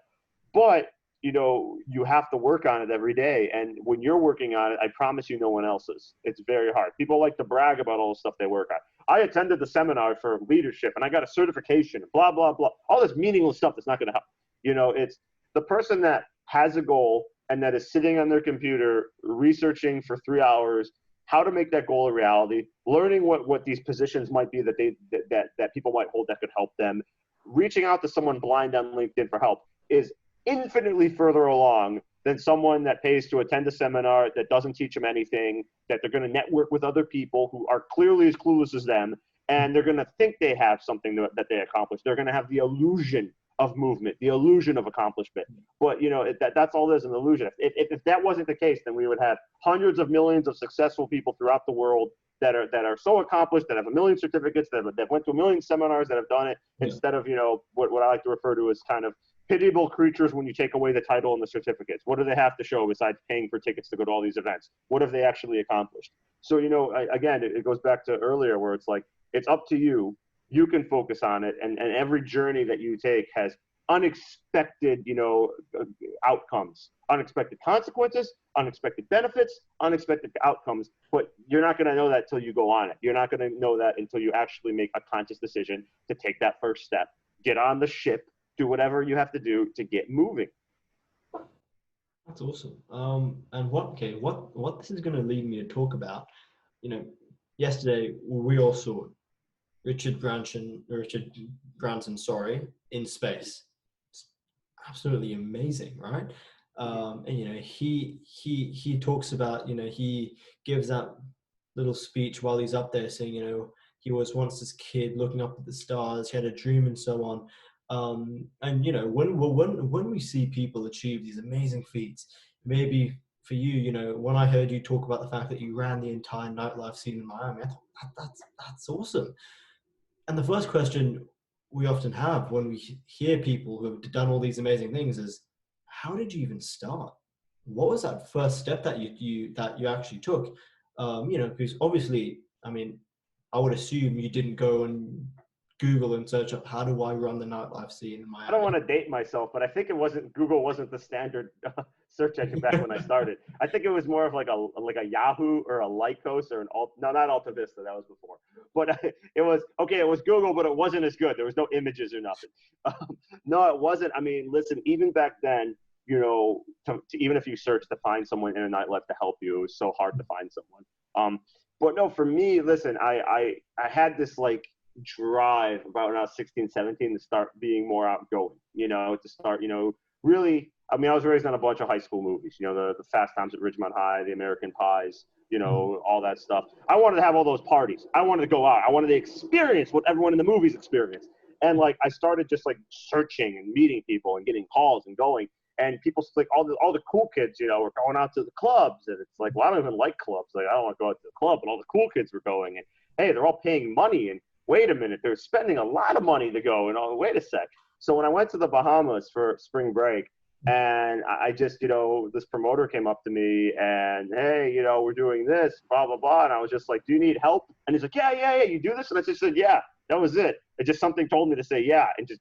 but, you have to work on it every day. And when you're working on it, I promise you no one else is. It's very hard. People like to brag about all the stuff they work on. I attended the seminar for leadership and I got a certification, blah, blah, blah. All this meaningless stuff that's not going to help. It's the person that has a goal and that is sitting on their computer researching for 3 hours how to make that goal a reality, learning what these positions might be that people might hold that could help them, reaching out to someone blind on LinkedIn for help is infinitely further along than someone that pays to attend a seminar that doesn't teach them anything, that they're going to network with other people who are clearly as clueless as them, and they're going to think they have something that they accomplished. They're going to have the illusion of movement, the illusion of accomplishment. But, that's all there's, an illusion. If that wasn't the case, then we would have hundreds of millions of successful people throughout the world that are so accomplished, that have a million certificates, that went to a million seminars, that have done it, instead of, what I like to refer to as kind of pitiable creatures when you take away the title and the certificates. What do they have to show besides paying for tickets to go to all these events? What have they actually accomplished? So, again, it goes back to earlier where it's like, it's up to you. You can focus on it. And every journey that you take has unexpected, outcomes, unexpected consequences, unexpected benefits, unexpected outcomes. But you're not going to know that until you go on it. You're not going to know that until you actually make a conscious decision to take that first step, get on the ship, do whatever you have to do to get moving. That's awesome. And what this is going to lead me to talk about, yesterday we all saw Richard Branson, in space. It's absolutely amazing, right? And he talks about, he gives that little speech while he's up there saying, he was once this kid looking up at the stars, he had a dream and so on. And when we see people achieve these amazing feats, maybe for you, when I heard you talk about the fact that you ran the entire nightlife scene in Miami, I thought that's awesome. And the first question we often have when we hear people who have done all these amazing things is, how did you even start? What was that first step that you actually took? Because obviously, I would assume you didn't go and Google and search up, how do I run the nightlife scene in Miami? I don't want to date myself, but I think Google wasn't the standard search engine back when I started. I think it was more of like a Yahoo or a Lycos or not Alta Vista, that was before. But it was Google, but it wasn't as good. There was no images or nothing. No, it wasn't. Listen, even back then, even if you search to find someone in a nightlife to help you, it was so hard to find someone. But no, for me, listen, I had this like drive about when I was 16, 17 to start being more outgoing, to start, really, I was raised on a bunch of high school movies, the Fast Times at Ridgemont High, the American Pies, all that stuff. I wanted to have all those parties. I wanted to go out. I wanted to experience what everyone in the movies experienced. And like, I started just like searching and meeting people and getting calls and going. And people, like all the cool kids, were going out to the clubs. And it's like, well, I don't even like clubs. Like, I don't want to go out to the club. But all the cool kids were going. And hey, they're all paying money. And wait a minute, they're spending a lot of money to go. And oh, wait a sec. So when I went to the Bahamas for spring break, and I just, this promoter came up to me and, hey, we're doing this, blah, blah, blah. And I was just like, do you need help? And he's like, yeah, you do this? And I just said, yeah, that was it. It just something told me to say, yeah, and just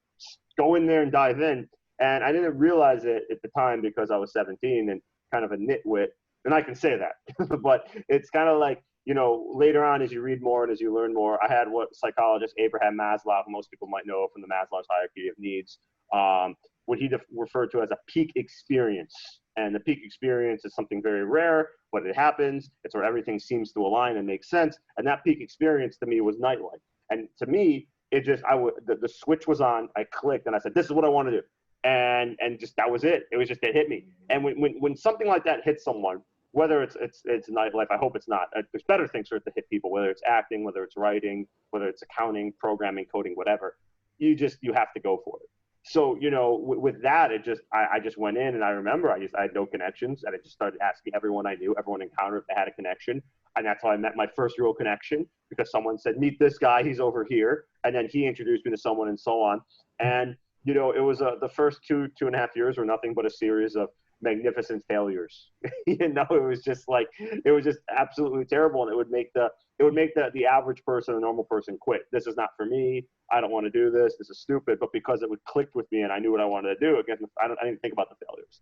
go in there and dive in. And I didn't realize it at the time because I was 17 and kind of a nitwit. And I can say that, but it's kind of like, later on, as you read more and as you learn more, I had what psychologist Abraham Maslow, who most people might know from the Maslow's hierarchy of needs, what he referred to as a peak experience. And the peak experience is something very rare, but it happens. It's where everything seems to align and make sense. And that peak experience to me was nightlife. And to me, it just, the switch was on, I clicked and I said, this is what I want to do. And just, that was it. It was just, it hit me. And when something like that hits someone, whether it's nightlife, I hope it's not. There's better things for it to hit people, whether it's acting, whether it's writing, whether it's accounting, programming, coding, whatever. You have to go for it. So, with that, I just went in, and I remember I had no connections, and I just started asking everyone I knew, everyone encountered if they had a connection. And that's how I met my first real connection, because someone said, meet this guy, he's over here. And then he introduced me to someone and so on. And, it was the first 2.5 years were nothing but a series of magnificent failures. It was just like, it was just absolutely terrible. And it would make the average person, a normal person, quit. This is not for me. I don't want to do this. This is stupid. But because it would click with me and I knew what I wanted to do, again, I didn't think about the failures.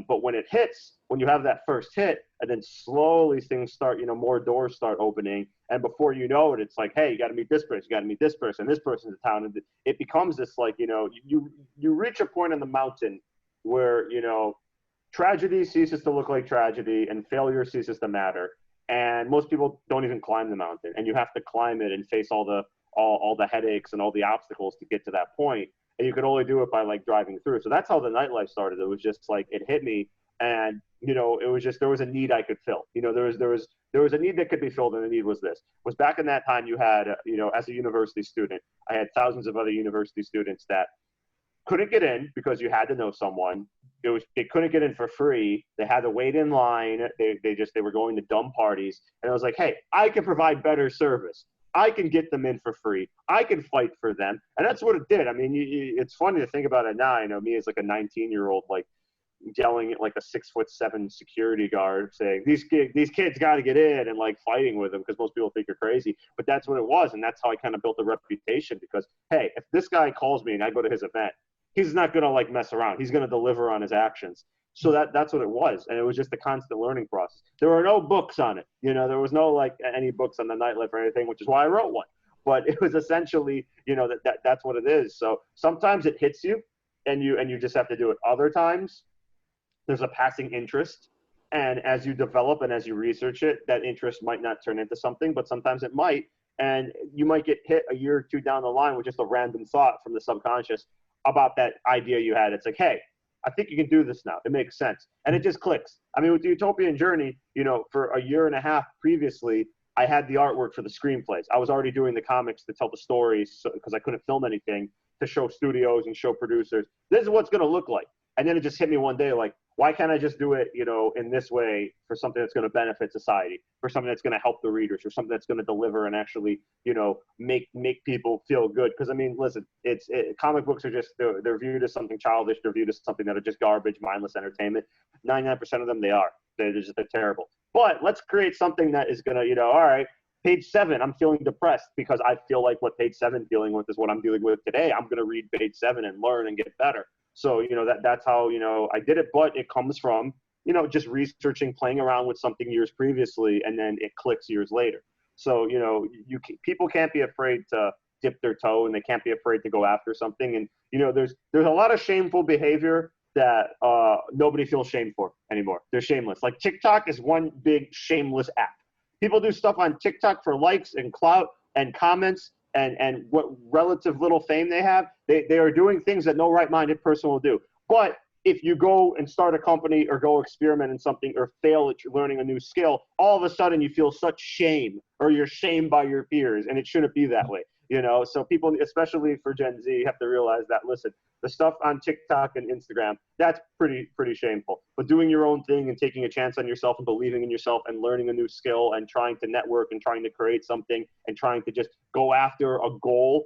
But when it hits, when you have that first hit, and then slowly things start, more doors start opening. And before you know it, it's like, hey, you got to meet this person, you got to meet this person, this person's in town. And it becomes this, like, you reach a point on the mountain where, tragedy ceases to look like tragedy and failure ceases to matter. And most people don't even climb the mountain, and you have to climb it and face all the headaches and all the obstacles to get to that point. And you could only do it by, like, driving through. So that's how the nightlife started. It was just like, it hit me, and it was just, there was a need I could fill. There was a need that could be filled, and the need was back in that time. You had, as a university student, I had thousands of other university students that couldn't get in because you had to know someone. They couldn't get in for free. They had to wait in line. They were going to dumb parties. And I was like, hey, I can provide better service. I can get them in for free. I can fight for them. And that's what it did. I mean, it's funny to think about it now. Me as like a 19-year-old, like, yelling at like a 6'7" security guard saying, these kids got to get in, and like fighting with them because most people think you're crazy. But that's what it was. And that's how I kind of built a reputation, because, hey, if this guy calls me and I go to his event, he's not going to, like, mess around. He's going to deliver on his actions. So that's what it was. And it was just a constant learning process. There were no books on it. There was no, like, any books on the nightlife or anything, which is why I wrote one. But it was essentially, that's what it is. So sometimes it hits you and you just have to do it. Other times there's a passing interest. And as you develop and as you research it, that interest might not turn into something, but sometimes it might. And you might get hit a year or two down the line with just a random thought from the subconscious about that idea you had. It's like, hey, I think you can do this now. It makes sense. And it just clicks. I mean, with the Utopian Journey, for a year and a half previously, I had the artwork for the screenplays. I was already doing the comics to tell the stories because I couldn't film anything, to show studios and show producers, this is what's going to look like. And then it just hit me one day, like, why can't I just do it, in this way, for something that's going to benefit society, for something that's going to help the readers, for something that's going to deliver and actually, make people feel good. Because, I mean, listen, comic books are just, they're viewed as something childish. They're viewed as something that are just garbage, mindless entertainment. 99% of them, they're terrible. But let's create something that is going to, all right, page 7, I'm feeling depressed because I feel like what page 7 dealing with is what I'm dealing with today. I'm going to read page 7 and learn and get better. So, that's how, I did it. But it comes from, just researching, playing around with something years previously, and then it clicks years later. So, people can't be afraid to dip their toe, and they can't be afraid to go after something. And, there's a lot of shameful behavior that nobody feels shame for anymore. They're shameless. Like, TikTok is one big shameless app. People do stuff on TikTok for likes and clout and comments and what relative little fame they have. They are doing things that no right-minded person will do. But if you go and start a company or go experiment in something or fail at learning a new skill, all of a sudden you feel such shame, or you're shamed by your peers, and it shouldn't be that way. So people, especially for Gen Z, have to realize that, listen, the stuff on TikTok and Instagram, that's pretty shameful. But doing your own thing and taking a chance on yourself and believing in yourself and learning a new skill and trying to network and trying to create something and trying to just go after a goal,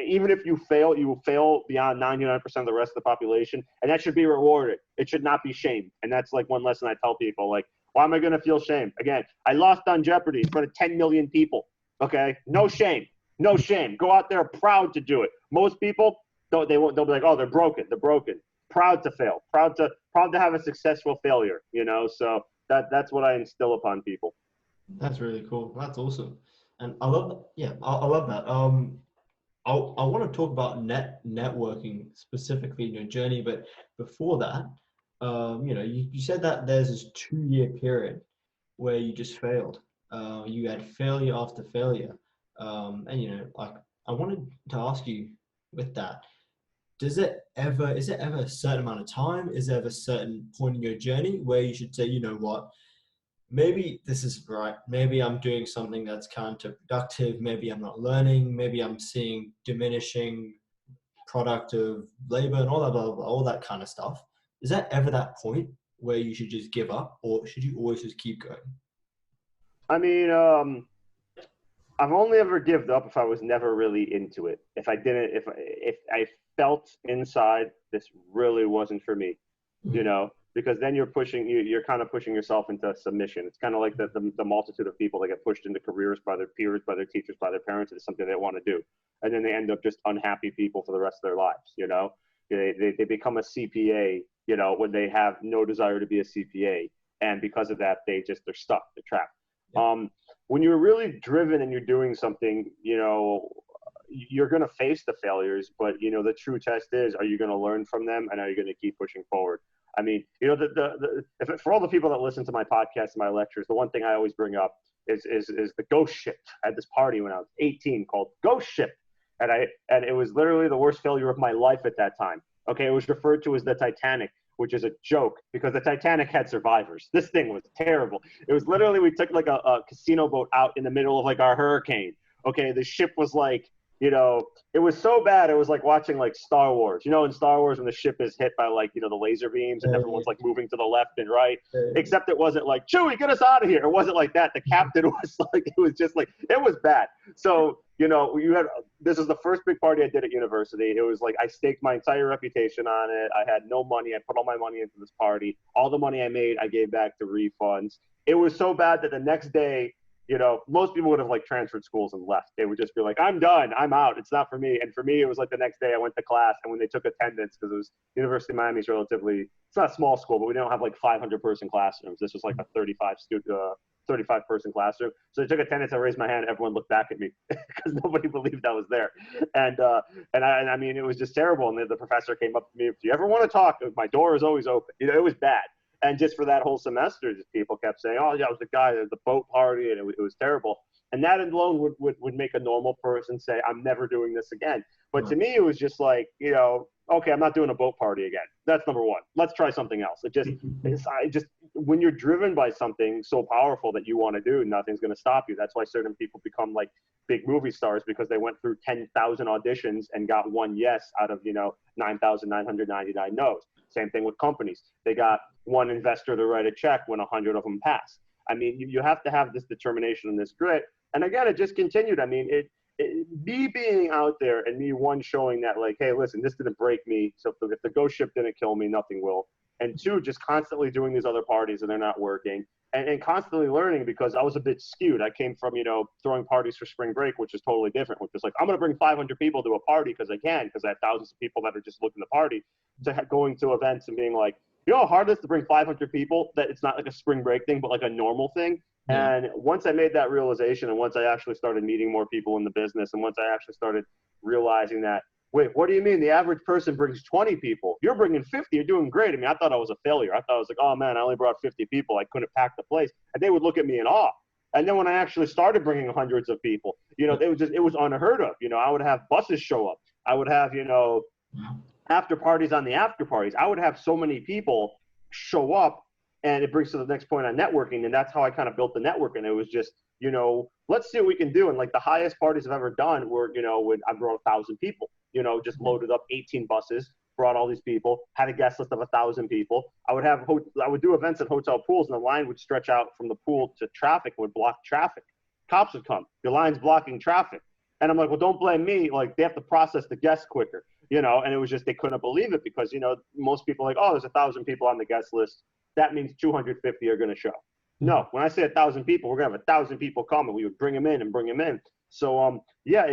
even if you fail, you will fail beyond 99% of the rest of the population, and that should be rewarded. It should not be shamed. And that's like one lesson I tell people, like, why am I going to feel shame? Again, I lost on Jeopardy in front of 10 million people. Okay? No shame. No shame. Go out there proud to do it. Most people, they'll be like, oh, they're broken. They're broken. Proud to fail. Proud to have a successful failure. So that's what I instill upon people. That's really cool. That's awesome. And I love that. Yeah, I love that. I want to talk about networking specifically in your journey, but before that, you said that there's this 2-year period where you just failed. You had failure after failure. And like, I wanted to ask you with that, is it ever a certain amount of time? Is there ever a certain point in your journey where you should say, you know what, maybe this is right. Maybe I'm doing something that's counterproductive. Maybe I'm not learning. Maybe I'm seeing diminishing productive labor and all that, blah, blah, blah, all that kind of stuff. Is that ever that point where you should just give up, or should you always just keep going? I mean, I've only ever given up if I was never really into it. If I felt inside this really wasn't for me. you know, because then you're kind of pushing yourself into submission. It's kind of like the multitude of people that get pushed into careers by their peers, by their teachers, by their parents. It's something they want to do. And then they end up just unhappy people for the rest of their lives, you know. They become a CPA, you know, when they have no desire to be a CPA. And because of that, they're stuck, they're trapped. Yeah. When you're really driven and you're doing something, you know, you're going to face the failures, but, you know, the true test is, are you going to learn from them, and are you going to keep pushing forward? I mean, you know, for all the people that listen to my podcast and my lectures, the one thing I always bring up is the ghost ship. I had this party when I was 18 called Ghost Ship. And it was literally the worst failure of my life at that time. Okay, it was referred to as the Titanic, which is a joke because the Titanic had survivors. This thing was terrible. It was literally, we took like a casino boat out in the middle of like our hurricane. Okay, the ship was like, you know, it was so bad. It was like watching like Star Wars. You know, in Star Wars when the ship is hit by like, you know, the laser beams and everyone's like moving to the left and right. Except it wasn't like, Chewie, get us out of here. It wasn't like that. The captain was like, it was just like, it was bad. So, you know, this is the first big party I did at university. It was like I staked my entire reputation on it. I had no money. I put all my money into this party. All the money I made, I gave back to refunds. It was so bad that the next day, you know, most people would have like transferred schools and left. They would just be like, I'm done. I'm out. It's not for me. And for me, it was like the next day I went to class, and when they took attendance, because it was University of Miami is relatively, it's not a small school, but we don't have like 500 person classrooms. This was like a 35 person classroom. So they took attendance. I raised my hand. Everyone looked back at me because nobody believed I was there. And I mean, it was just terrible. And the professor came up to me, if you ever want to talk, my door is always open. You know, it was bad. And just for that whole semester, just people kept saying, oh, yeah, I was the guy at the boat party, and it was terrible. And that alone would make a normal person say, I'm never doing this again. But to me, it was just like, you know, okay, I'm not doing a boat party again. That's number one. Let's try something else. When you're driven by something so powerful that you want to do, nothing's going to stop you. That's why certain people become like big movie stars, because they went through 10,000 auditions and got one yes out of, you know, 9,999 no's. Same thing with companies. They got one investor to write a check when 100 of them pass. I mean, you have to have this determination and this grit. And again, it just continued. I mean, me being out there and me, one, showing that like, hey, listen, this didn't break me. So if the ghost ship didn't kill me, nothing will. And two, just constantly doing these other parties and they're not working, and constantly learning, because I was a bit skewed. I came from, you know, throwing parties for spring break, which is totally different, which is like, I'm going to bring 500 people to a party because I can, because I have thousands of people that are just looking to party, to going to events and being like, you know how hard it is to bring 500 people, that it's not like a spring break thing, but like a normal thing. And once I made that realization, and once I actually started meeting more people in the business, and once I actually started realizing that, wait, what do you mean the average person brings 20 people? You're bringing 50. You're doing great. I mean, I thought I was a failure. I thought I was like, oh, man, I only brought 50 people. I couldn't pack the place. And they would look at me in awe. And then when I actually started bringing hundreds of people, you know, it was unheard of. You know, I would have buses show up. I would have, you know, after parties on the after parties. I would have so many people show up. And it brings to the next point on networking. And that's how I kind of built the network. And it was just, you know, let's see what we can do. And like the highest parties I've ever done were, you know, when I brought 1,000 people, you know, just loaded up 18 buses, brought all these people, had a guest list of 1,000 people. I would do events at hotel pools, and the line would stretch out from the pool to traffic, would block traffic. Cops would come. Your line's blocking traffic. And I'm like, well, don't blame me. Like, they have to process the guests quicker, you know. And it was just, they couldn't believe it, because, you know, most people are like, oh, there's 1,000 people on the guest list. That means 250 are going to show. No, when I say 1,000 people, we're going to have 1,000 people come, and we would bring them in and bring them in. So, yeah,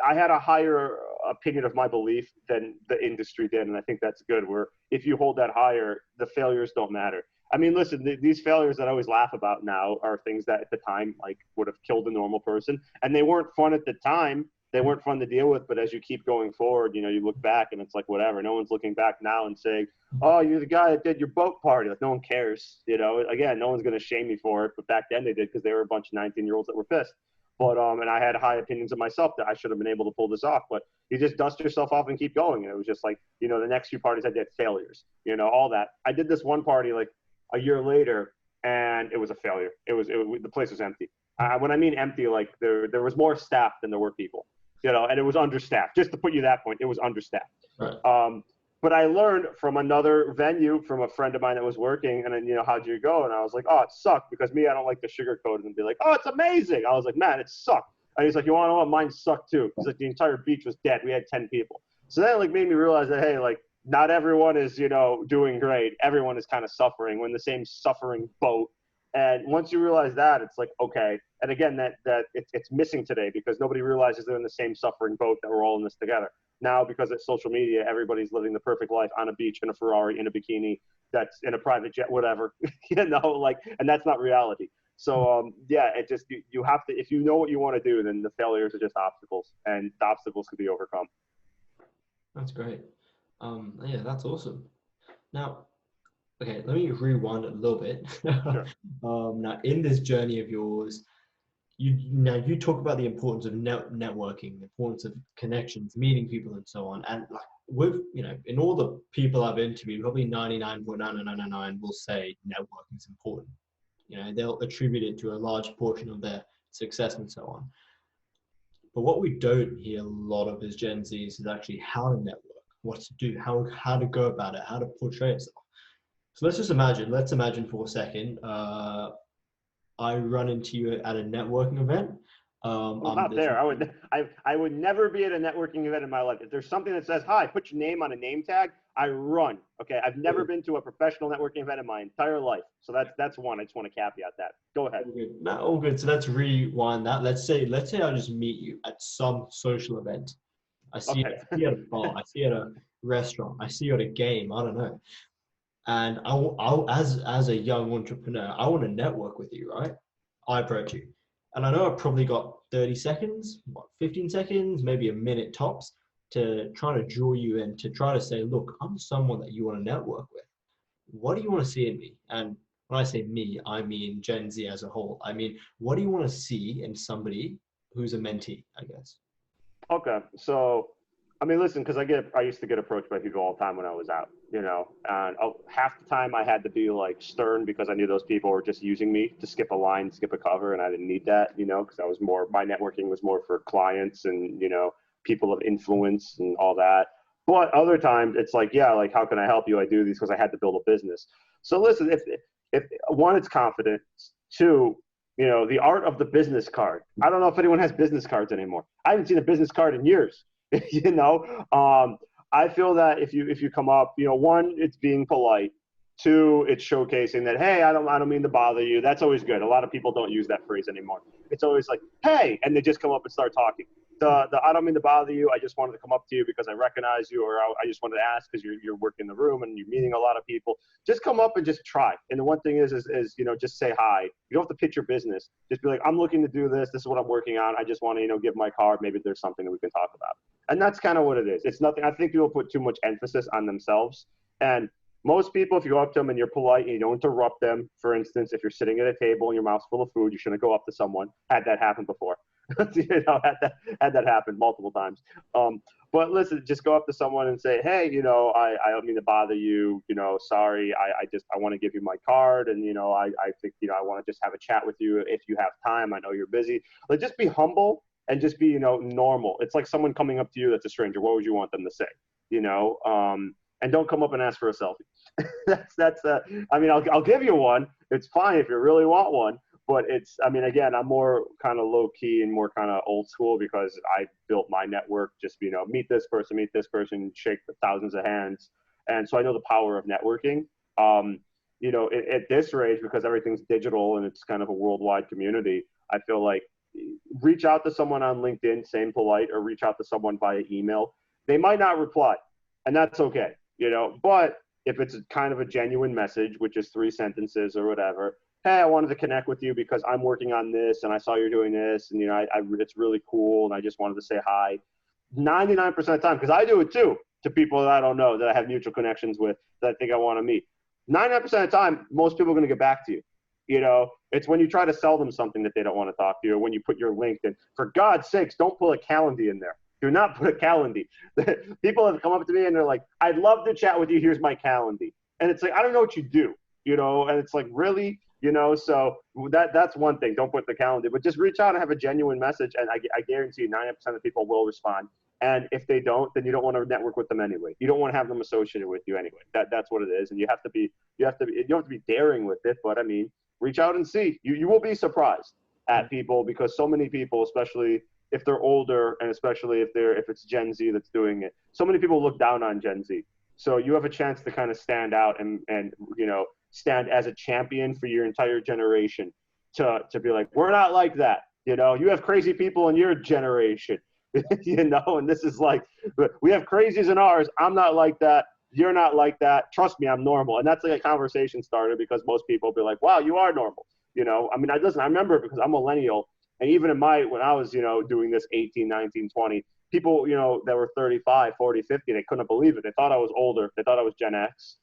I had a higher opinion of my belief than the industry did. And I think that's good, where if you hold that higher, the failures don't matter. I mean, listen, these failures that I always laugh about now are things that at the time, like, would have killed a normal person. And they weren't fun at the time. They weren't fun to deal with. But as you keep going forward, you know, you look back and it's like, whatever. No one's looking back now and saying, oh, you're the guy that did your boat party. Like, no one cares. You know, again, no one's going to shame me for it. But back then they did, because they were a bunch of 19-year-olds that were pissed. But, and I had high opinions of myself that I should have been able to pull this off. But you just dust yourself off and keep going. And it was just like, you know, the next few parties I did, failures, you know, all that. I did this one party like a year later, and it was a failure. The place was empty. When I mean empty, like there was more staff than there were people, you know, and it was understaffed. Just to put you that point, it was understaffed. Right. But I learned from another venue, from a friend of mine that was working, and then, you know, how'd you go? And I was like, oh, it sucked, because me, I don't like to sugarcoat it and be like, oh, it's amazing. I was like, man, it sucked. And he's like, you want to know what? Mine sucked too. He's like, the entire beach was dead. We had 10 people. So that like made me realize that, hey, like, not everyone is, doing great. Everyone is kind of suffering. We're in the same suffering boat. And once you realize that, it's like, okay. And again, that it's missing today because nobody realizes they're in the same suffering boat, that we're all in this together. Now, because it's social media, everybody's living the perfect life on a beach, in a Ferrari, in a bikini, that's in a private jet, whatever, and that's not reality. So, it just, you have to, if you know what you want to do, then the failures are just obstacles, and the obstacles can be overcome. That's great. Yeah, that's awesome. Now, okay, let me rewind a little bit. Sure. Now, in this journey of yours, you talk about the importance of networking, the importance of connections, meeting people, and so on. And like with in all the people I've interviewed, probably 99.9999 will say networking is important. They'll attribute it to a large portion of their success and so on. But what we don't hear a lot of as Gen Zs is actually how to network, what to do, how to go about it, how to portray yourself. So let's imagine for a second, I run into you at a networking event. I'm not there. I would never be at a networking event in my life. If there's something that says, hi, put your name on a name tag, I run. Okay. I've never been to a professional networking event in my entire life. So that's one. I just want to caveat that. Go ahead. All good. So let's rewind that. Let's say I just meet you at some social event. I see you at a bar. I see you at a restaurant. I see you at a game. I don't know. And as a young entrepreneur, I want to network with you, right? I approach you. And I know I've probably got 30 seconds, 15 seconds, maybe a minute tops to try to draw you in, to try to say, look, I'm someone that you want to network with. What do you want to see in me? And when I say me, I mean Gen Z as a whole. I mean, what do you want to see in somebody who's a mentee, I guess? Okay. So, listen, because I used to get approached by people all the time when I was out, and half the time I had to be like stern because I knew those people were just using me to skip a line, skip a cover, and I didn't need that, because my networking was more for clients and, people of influence and all that. But other times it's like, how can I help you? I do these because I had to build a business. So listen, if one, it's confidence. Two, the art of the business card. I don't know if anyone has business cards anymore. I haven't seen a business card in years. I feel that if you come up, one, it's being polite. Two, it's showcasing that, hey, I don't mean to bother you. That's always good. A lot of people don't use that phrase anymore. It's always like, hey, and they just come up and start talking. The I don't mean to bother you. I just wanted to come up to you because I recognize you, or I just wanted to ask because you're working the room and you're meeting a lot of people. Just come up and just try. And the one thing is just say hi. You don't have to pitch your business. Just be like, I'm looking to do this. This is what I'm working on. I just want to give my card. Maybe there's something that we can talk about. And that's kind of what it is. It's nothing. I think people put too much emphasis on themselves. And most people, if you go up to them and you're polite and you don't interrupt them, for instance, if you're sitting at a table and your mouth's full of food, you shouldn't go up to someone. Had that happen before. Had that happen multiple times. But listen, just go up to someone and say, hey, I don't mean to bother you. Sorry, I want to give you my card, and I think I want to just have a chat with you if you have time. I know you're busy. Like, just be humble and just be normal. It's like someone coming up to you that's a stranger. What would you want them to say? And don't come up and ask for a selfie. I'll give you one. It's fine if you really want one. But again, I'm more kind of low key and more kind of old school because I built my network, just, meet this person, shake the thousands of hands. And so I know the power of networking. At this rate, because everything's digital and it's kind of a worldwide community, I feel like reach out to someone on LinkedIn, saying polite, or reach out to someone via email. They might not reply, and that's okay, but if it's kind of a genuine message, which is 3 sentences or whatever, hey, I wanted to connect with you because I'm working on this and I saw you're doing this and, it's really cool and I just wanted to say hi. 99% of the time, because I do it too, to people that I don't know, that I have mutual connections with, that I think I want to meet. 99% of the time, most people are going to get back to you. It's when you try to sell them something that they don't want to talk to you, or when you put your LinkedIn. For God's sakes, don't put a Calendly in there. Do not put a Calendly. People have come up to me and they're like, I'd love to chat with you. Here's my Calendly. And it's like, I don't know what you do, and it's like, really? So that's one thing. Don't put the Calendly, but just reach out and have a genuine message. And I guarantee you 99% of people will respond. And if they don't, then you don't want to network with them anyway. You don't want to have them associated with you anyway. That's what it is. And you don't have to be daring with it, but reach out and see. You will be surprised at people, because so many people, especially if they're older and especially if it's Gen Z that's doing it, so many people look down on Gen Z. So you have a chance to kind of stand out and stand as a champion for your entire generation to be like, we're not like that. You have crazy people in your generation, and this is like, we have crazies in ours. I'm not like that. You're not like that. Trust me, I'm normal. And that's like a conversation starter because most people be like, wow, you are normal. I mean, I remember because I'm millennial. And even when I was, doing this 18, 19, 20, people, that were 35, 40, 50, they couldn't believe it. They thought I was older. They thought I was Gen X.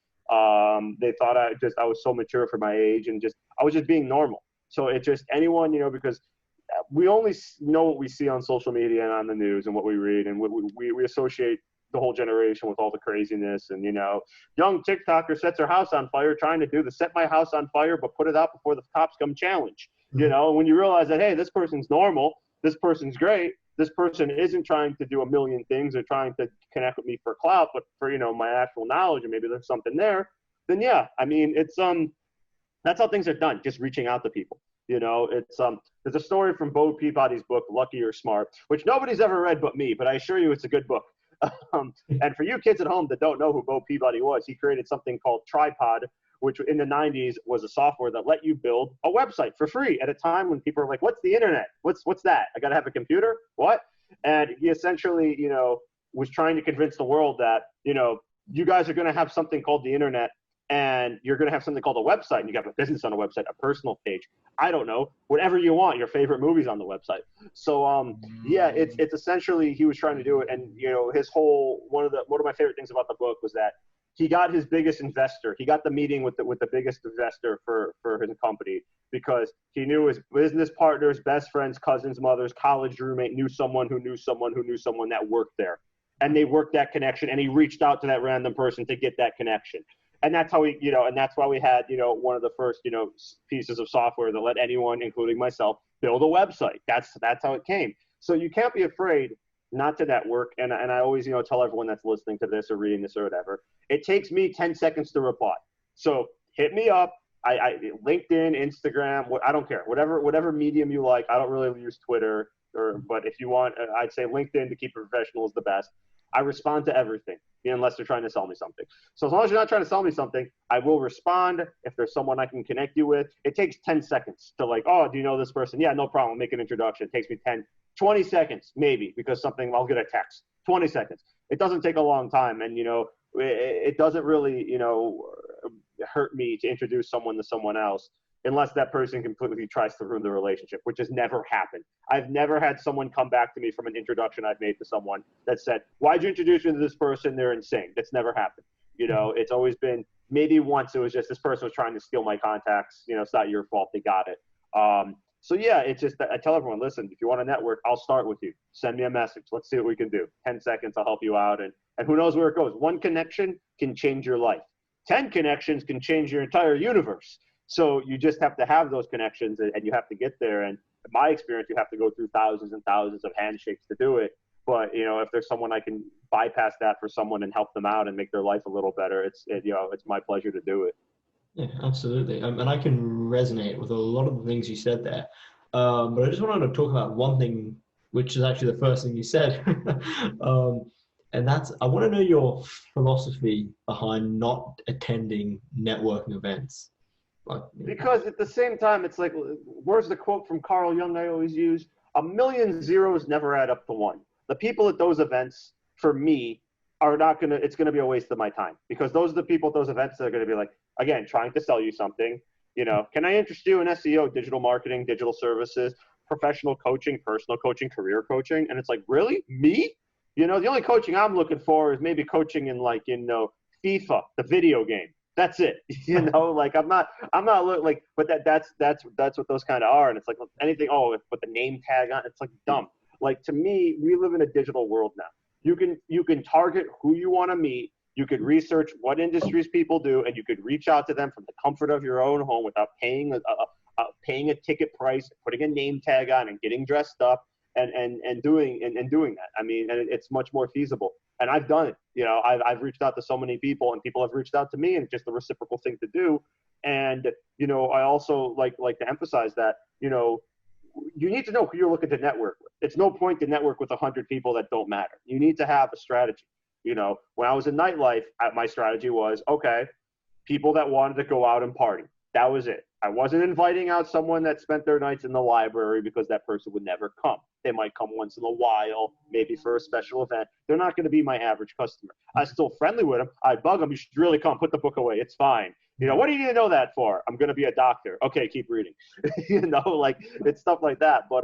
They thought I was so mature for my age and I was just being normal. So it just anyone, because we only know what we see on social media and on the news and what we read, and we associate the whole generation with all the craziness and, young TikToker sets her house on fire trying to do the set my house on fire, but put it out before the cops come challenge, when you realize that, hey, this person's normal, this person's great, this person isn't trying to do a million things or trying to connect with me for clout, but for, my actual knowledge and maybe there's something there, then yeah, I mean, it's, that's how things are done. Just reaching out to people. It's there's a story from Bo Peabody's book, Lucky or Smart, which nobody's ever read but me, but I assure you it's a good book. And for you kids at home that don't know who Bo Peabody was, he created something called Tripod, which in the 90s was a software that let you build a website for free at a time when people are like, what's the internet? What's that? I got to have a computer? What? And he essentially, was trying to convince the world that, you guys are going to have something called the internet and you're going to have something called a website. And you got a business on a website, a personal page. I don't know, whatever you want, your favorite movies on the website. So, yeah, it's essentially, he was trying to do it. And, his whole, one of my favorite things about the book was that he got his biggest investor. He got the meeting with the biggest investor for his company because he knew his business partners, best friends, cousins, mothers, college roommate knew someone who knew someone who knew someone that worked there. And they worked that connection, and he reached out to that random person to get that connection. And that's how and that's why we had, one of the first, pieces of software that let anyone, including myself, build a website. That's how it came. So you can't be afraid not to network. And I always, tell everyone that's listening to this or reading this or whatever, it takes me 10 seconds to reply. So hit me up. I LinkedIn, Instagram, I don't care. Whatever medium you like. I don't really use Twitter, but if you want, I'd say LinkedIn to keep it professional is the best. I respond to everything, unless they're trying to sell me something. So as long as you're not trying to sell me something, I will respond. If there's someone I can connect you with, it takes 10 seconds to like, oh, do you know this person? Yeah, no problem. Make an introduction. It takes me 20 seconds, maybe, because I'll get a text. 20 seconds. It doesn't take a long time. And, it doesn't really, hurt me to introduce someone to someone else unless that person completely tries to ruin the relationship, which has never happened. I've never had someone come back to me from an introduction I've made to someone that said, why'd you introduce me to this person? They're insane. That's never happened. It's always been maybe once it was just this person was trying to steal my contacts. It's not your fault. They got it. So yeah, it's just that I tell everyone, listen, if you want to network, I'll start with you. Send me a message. Let's see what we can do. 10 seconds, I'll help you out. And who knows where it goes. One connection can change your life. 10 connections can change your entire universe. So you just have to have those connections and you have to get there. And in my experience, you have to go through thousands and thousands of handshakes to do it. But, if there's someone I can bypass that for someone and help them out and make their life a little better, it's my pleasure to do it. Yeah, absolutely. And I can resonate with a lot of the things you said there. But I just wanted to talk about one thing, which is actually the first thing you said. And that's, I want to know your philosophy behind not attending networking events. Because at the same time, it's like, where's the quote from Carl Jung I always use? 1,000,000 zeros never add up to one. The people at those events, for me, it's going to be a waste of my time, because those are the people at those events that are going to be like, again, trying to sell you something. Can I interest you in SEO, digital marketing, digital services, professional coaching, personal coaching, career coaching? And it's like, really? Me? The only coaching I'm looking for is maybe coaching in FIFA, the video game. That's it. I'm not like, but that's what those kind of are. And it's like anything, put the name tag on, it's like dumb. Like, to me, we live in a digital world now. You can target who you want to meet. You could research what industries people do, and you could reach out to them from the comfort of your own home without paying a ticket price, putting a name tag on, and getting dressed up and doing that. I mean, and it's much more feasible. And I've done it. I've reached out to so many people, and people have reached out to me, and it's just a reciprocal thing to do. And I also like to emphasize that you need to know who you're looking to network with. It's no point to network with 100 people that don't matter. You need to have a strategy. You know, when I was in nightlife, my strategy was, okay, people that wanted to go out and party. That was it. I wasn't inviting out someone that spent their nights in the library because that person would never come. They might come once in a while, maybe for a special event. They're not going to be my average customer. I was still friendly with them. I bug them. You should really come. Put the book away. It's fine. You know, what do you need to know that for? I'm going to be a doctor. Okay, keep reading. You know, like it's stuff like that. But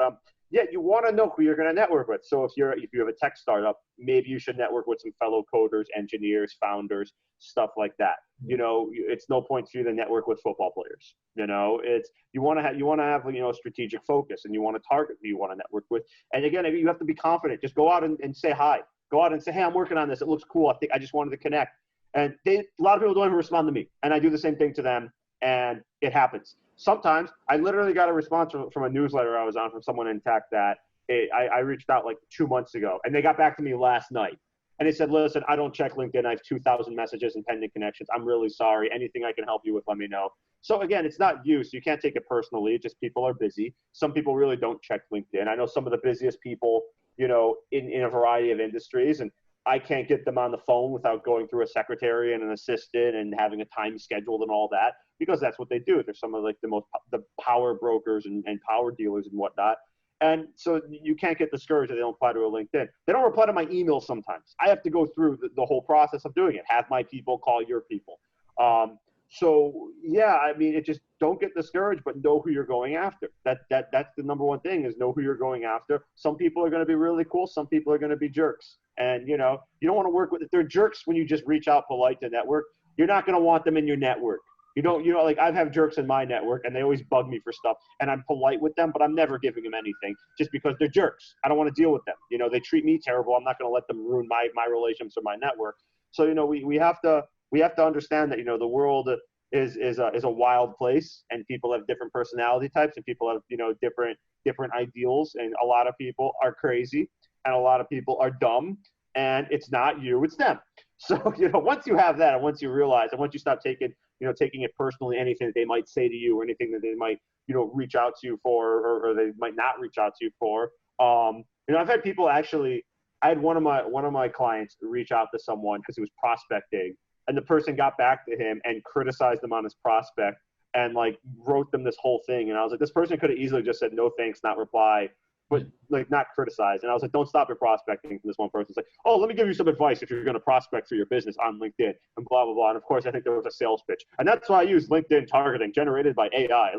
yeah, you want to know who you're going to network with. So if you have a tech startup, maybe you should network with some fellow coders, engineers, founders, stuff like that. You know, it's no point for you to network with football players. You know, it's you want to have you know, strategic focus, and you want to target who you want to network with. And again, you have to be confident. Just go out and say hi. Go out and say, hey, I'm working on this. It looks cool. I just wanted to connect. And a lot of people don't even respond to me, and I do the same thing to them, and it happens. Sometimes I literally got a response from a newsletter I was on from someone in tech that I reached out like 2 months ago, and they got back to me last night. And they said, listen, I don't check LinkedIn. I have 2,000 messages and pending connections. I'm really sorry. Anything I can help you with, let me know. So again, it's not you, so you can't take it personally. It's just people are busy. Some people really don't check LinkedIn. I know some of the busiest people, you know, in a variety of industries, and I can't get them on the phone without going through a secretary and an assistant and having a time scheduled and all that, because that's what they do. They're some of like the power brokers and power dealers and whatnot. And so you can't get discouraged if they don't reply to a LinkedIn. They don't reply to my emails sometimes. I have to go through the whole process of doing it. Have my people call your people. So yeah, I mean, it just don't get discouraged, but know who you're going after. That's the number one thing, is know who you're going after. Some people are going to be really cool. Some people are going to be jerks. And, you know, you don't want to work with, if they're jerks when you just reach out polite to network, you're not going to want them in your network. You know, like I've had jerks in my network, and they always bug me for stuff, and I'm polite with them, but I'm never giving them anything just because they're jerks. I don't want to deal with them. You know, they treat me terrible. I'm not going to let them ruin my relationships or my network. So, you know, we have to understand that, you know, the world is a wild place, and people have different personality types, and people have, you know, different ideals, and a lot of people are crazy, and a lot of people are dumb, and it's not you, it's them. So, you know, once you have that, and once you realize, and once you stop taking it personally, anything that they might say to you, or anything that they might, you know, reach out to you for, or they might not reach out to you for. You know, I've had people actually, I had one of my clients reach out to someone because he was prospecting, and the person got back to him and criticized him on his prospect, and like wrote them this whole thing. And I was like, this person could have easily just said no thanks, not reply, but like not criticize. And I was like, don't stop your prospecting from this one person. It's like, oh, let me give you some advice if you're going to prospect for your business on LinkedIn, and blah, blah, blah. And of course, I think there was a sales pitch. And that's why I use LinkedIn targeting generated by AI,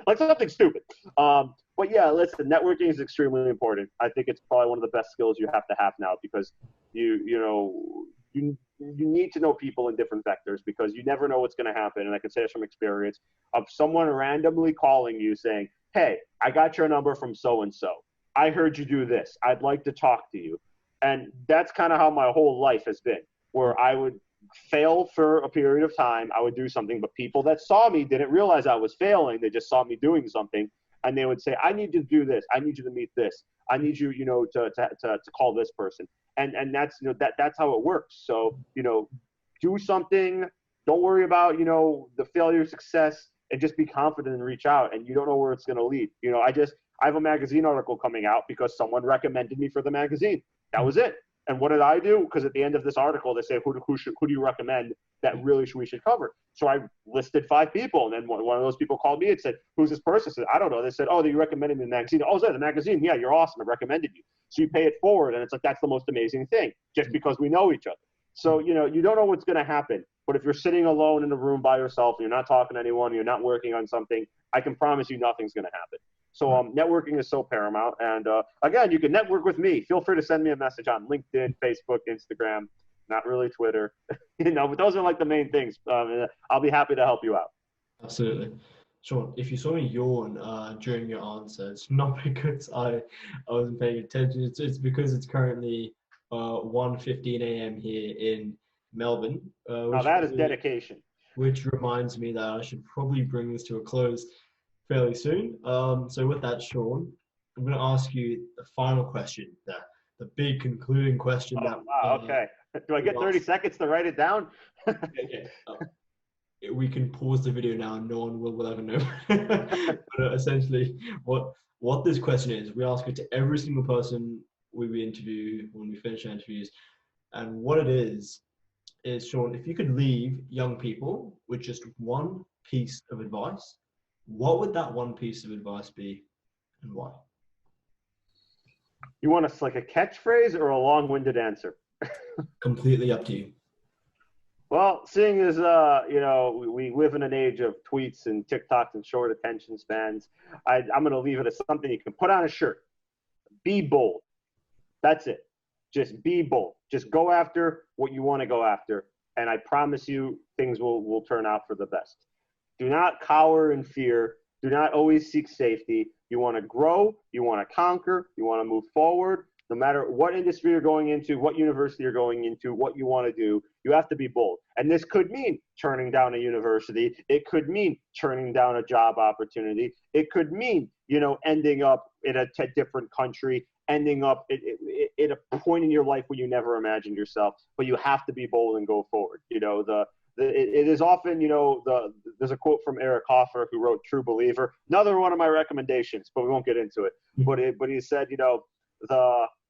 like something stupid. But yeah, listen, networking is extremely important. I think it's probably one of the best skills you have to have now, because you need to know people in different vectors, because you never know what's going to happen. And I can say this from experience of someone randomly calling you saying, hey, I got your number from so-and-so. I heard you do this. I'd like to talk to you. And that's kind of how my whole life has been, where I would fail for a period of time. I would do something, but people that saw me didn't realize I was failing. They just saw me doing something, and they would say, I need you to do this. I need you to meet this. I need you, you know, to call this person. And that's, you know, that's how it works. So, you know, do something. Don't worry about, you know, the failure, success, and just be confident and reach out. And you don't know where it's going to lead. You know, I have a magazine article coming out because someone recommended me for the magazine. That was it. And what did I do? Because at the end of this article, they say, who do you recommend that really we should cover? So I listed 5 people. And then one of those people called me and said, who's this person? I said, I don't know. They said, oh, you recommended me the magazine. Oh, is that the magazine? Yeah, you're awesome. I recommended you. So you pay it forward. And it's like, that's the most amazing thing, just because we know each other. So, you know, you don't know what's going to happen. But if you're sitting alone in a room by yourself, and you're not talking to anyone, you're not working on something, I can promise you nothing's going to happen. So networking is so paramount. And again, you can network with me. Feel free to send me a message on LinkedIn, Facebook, Instagram, not really Twitter, you know, but those are like the main things. I'll be happy to help you out. Absolutely. Shaun, if you saw me yawn during your answer, it's not because I wasn't paying attention. It's because it's currently 1:15 a.m. here in Melbourne. Now that is dedication. Which reminds me that I should probably bring this to a close fairly soon. So with that, Shaun, I'm going to ask you the final question, the big concluding question. Okay. Do I get 30 seconds to write it down? Okay. We can pause the video now, and no one will ever know. But essentially, what this question is, we ask it to every single person we interview when we finish our interviews. And what it is Shaun, if you could leave young people with just one piece of advice, what would that one piece of advice be and why? You want us like a catchphrase or a long-winded answer? Completely up to you. Well, seeing as we live in an age of tweets and TikToks and short attention spans, I'm going to leave it as something you can put on a shirt. Be bold. That's it. Just be bold. Just go after what you want to go after, and I promise you, things will turn out for the best. Do not cower in fear. Do not always seek safety. You want to grow. You want to conquer. You want to move forward. No matter what industry you're going into, what university you're going into, what you want to do, you have to be bold. And this could mean turning down a university. It could mean turning down a job opportunity. It could mean, ending up in a different country, ending up at a point in your life where you never imagined yourself. But you have to be bold and go forward. It is often, there's a quote from Eric Hoffer, who wrote True Believer, another one of my recommendations, but we won't get into it. But he said,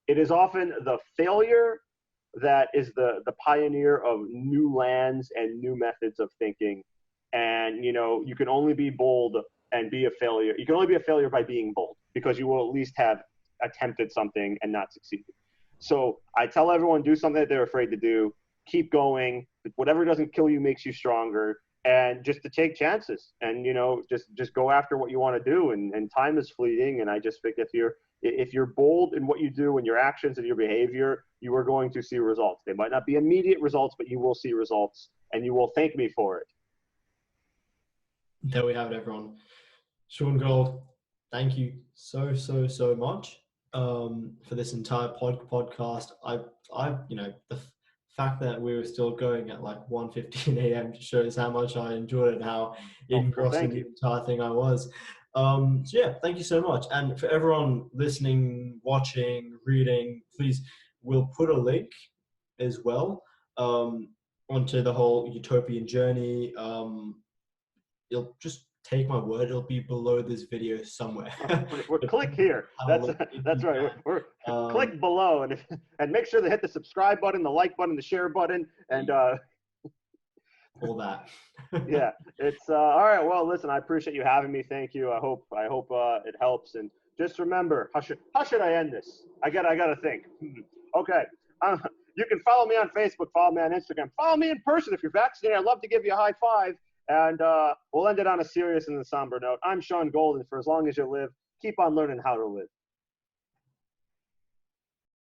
it is often the failure that is the pioneer of new lands and new methods of thinking. And, you can only be bold and be a failure. You can only be a failure by being bold, because you will at least have attempted something and not succeeded. So I tell everyone, do something that they're afraid to do. Keep going. Whatever doesn't kill you makes you stronger. And just to take chances and, just go after what you want to do. And time is fleeting. And I just think if you're bold in what you do and your actions and your behavior, you are going to see results. They might not be immediate results, but you will see results, and you will thank me for it. There we have it, everyone. Shaun Gold, thank you so much for this entire podcast. The fact that we were still going at like 1:15 a.m. shows how much I enjoyed it and how engrossed in the entire thing I was. Thank you so much. And for everyone listening, watching, reading, please, we'll put a link as well onto the whole utopian journey. You'll just take my word, it'll be below this video somewhere. Click here. That's right. Click below and make sure to hit the subscribe button, the like button, the share button, and all that. Yeah, it's all right. Well, listen, I appreciate you having me. Thank you. I hope it helps. And just remember, how should I end this? I gotta think. Okay. You can follow me on Facebook, follow me on Instagram, follow me in person if you're vaccinated. I'd love to give you a high five. And we'll end it on a serious and a somber note. I'm Shaun Gold, and for as long as you live, keep on learning how to live.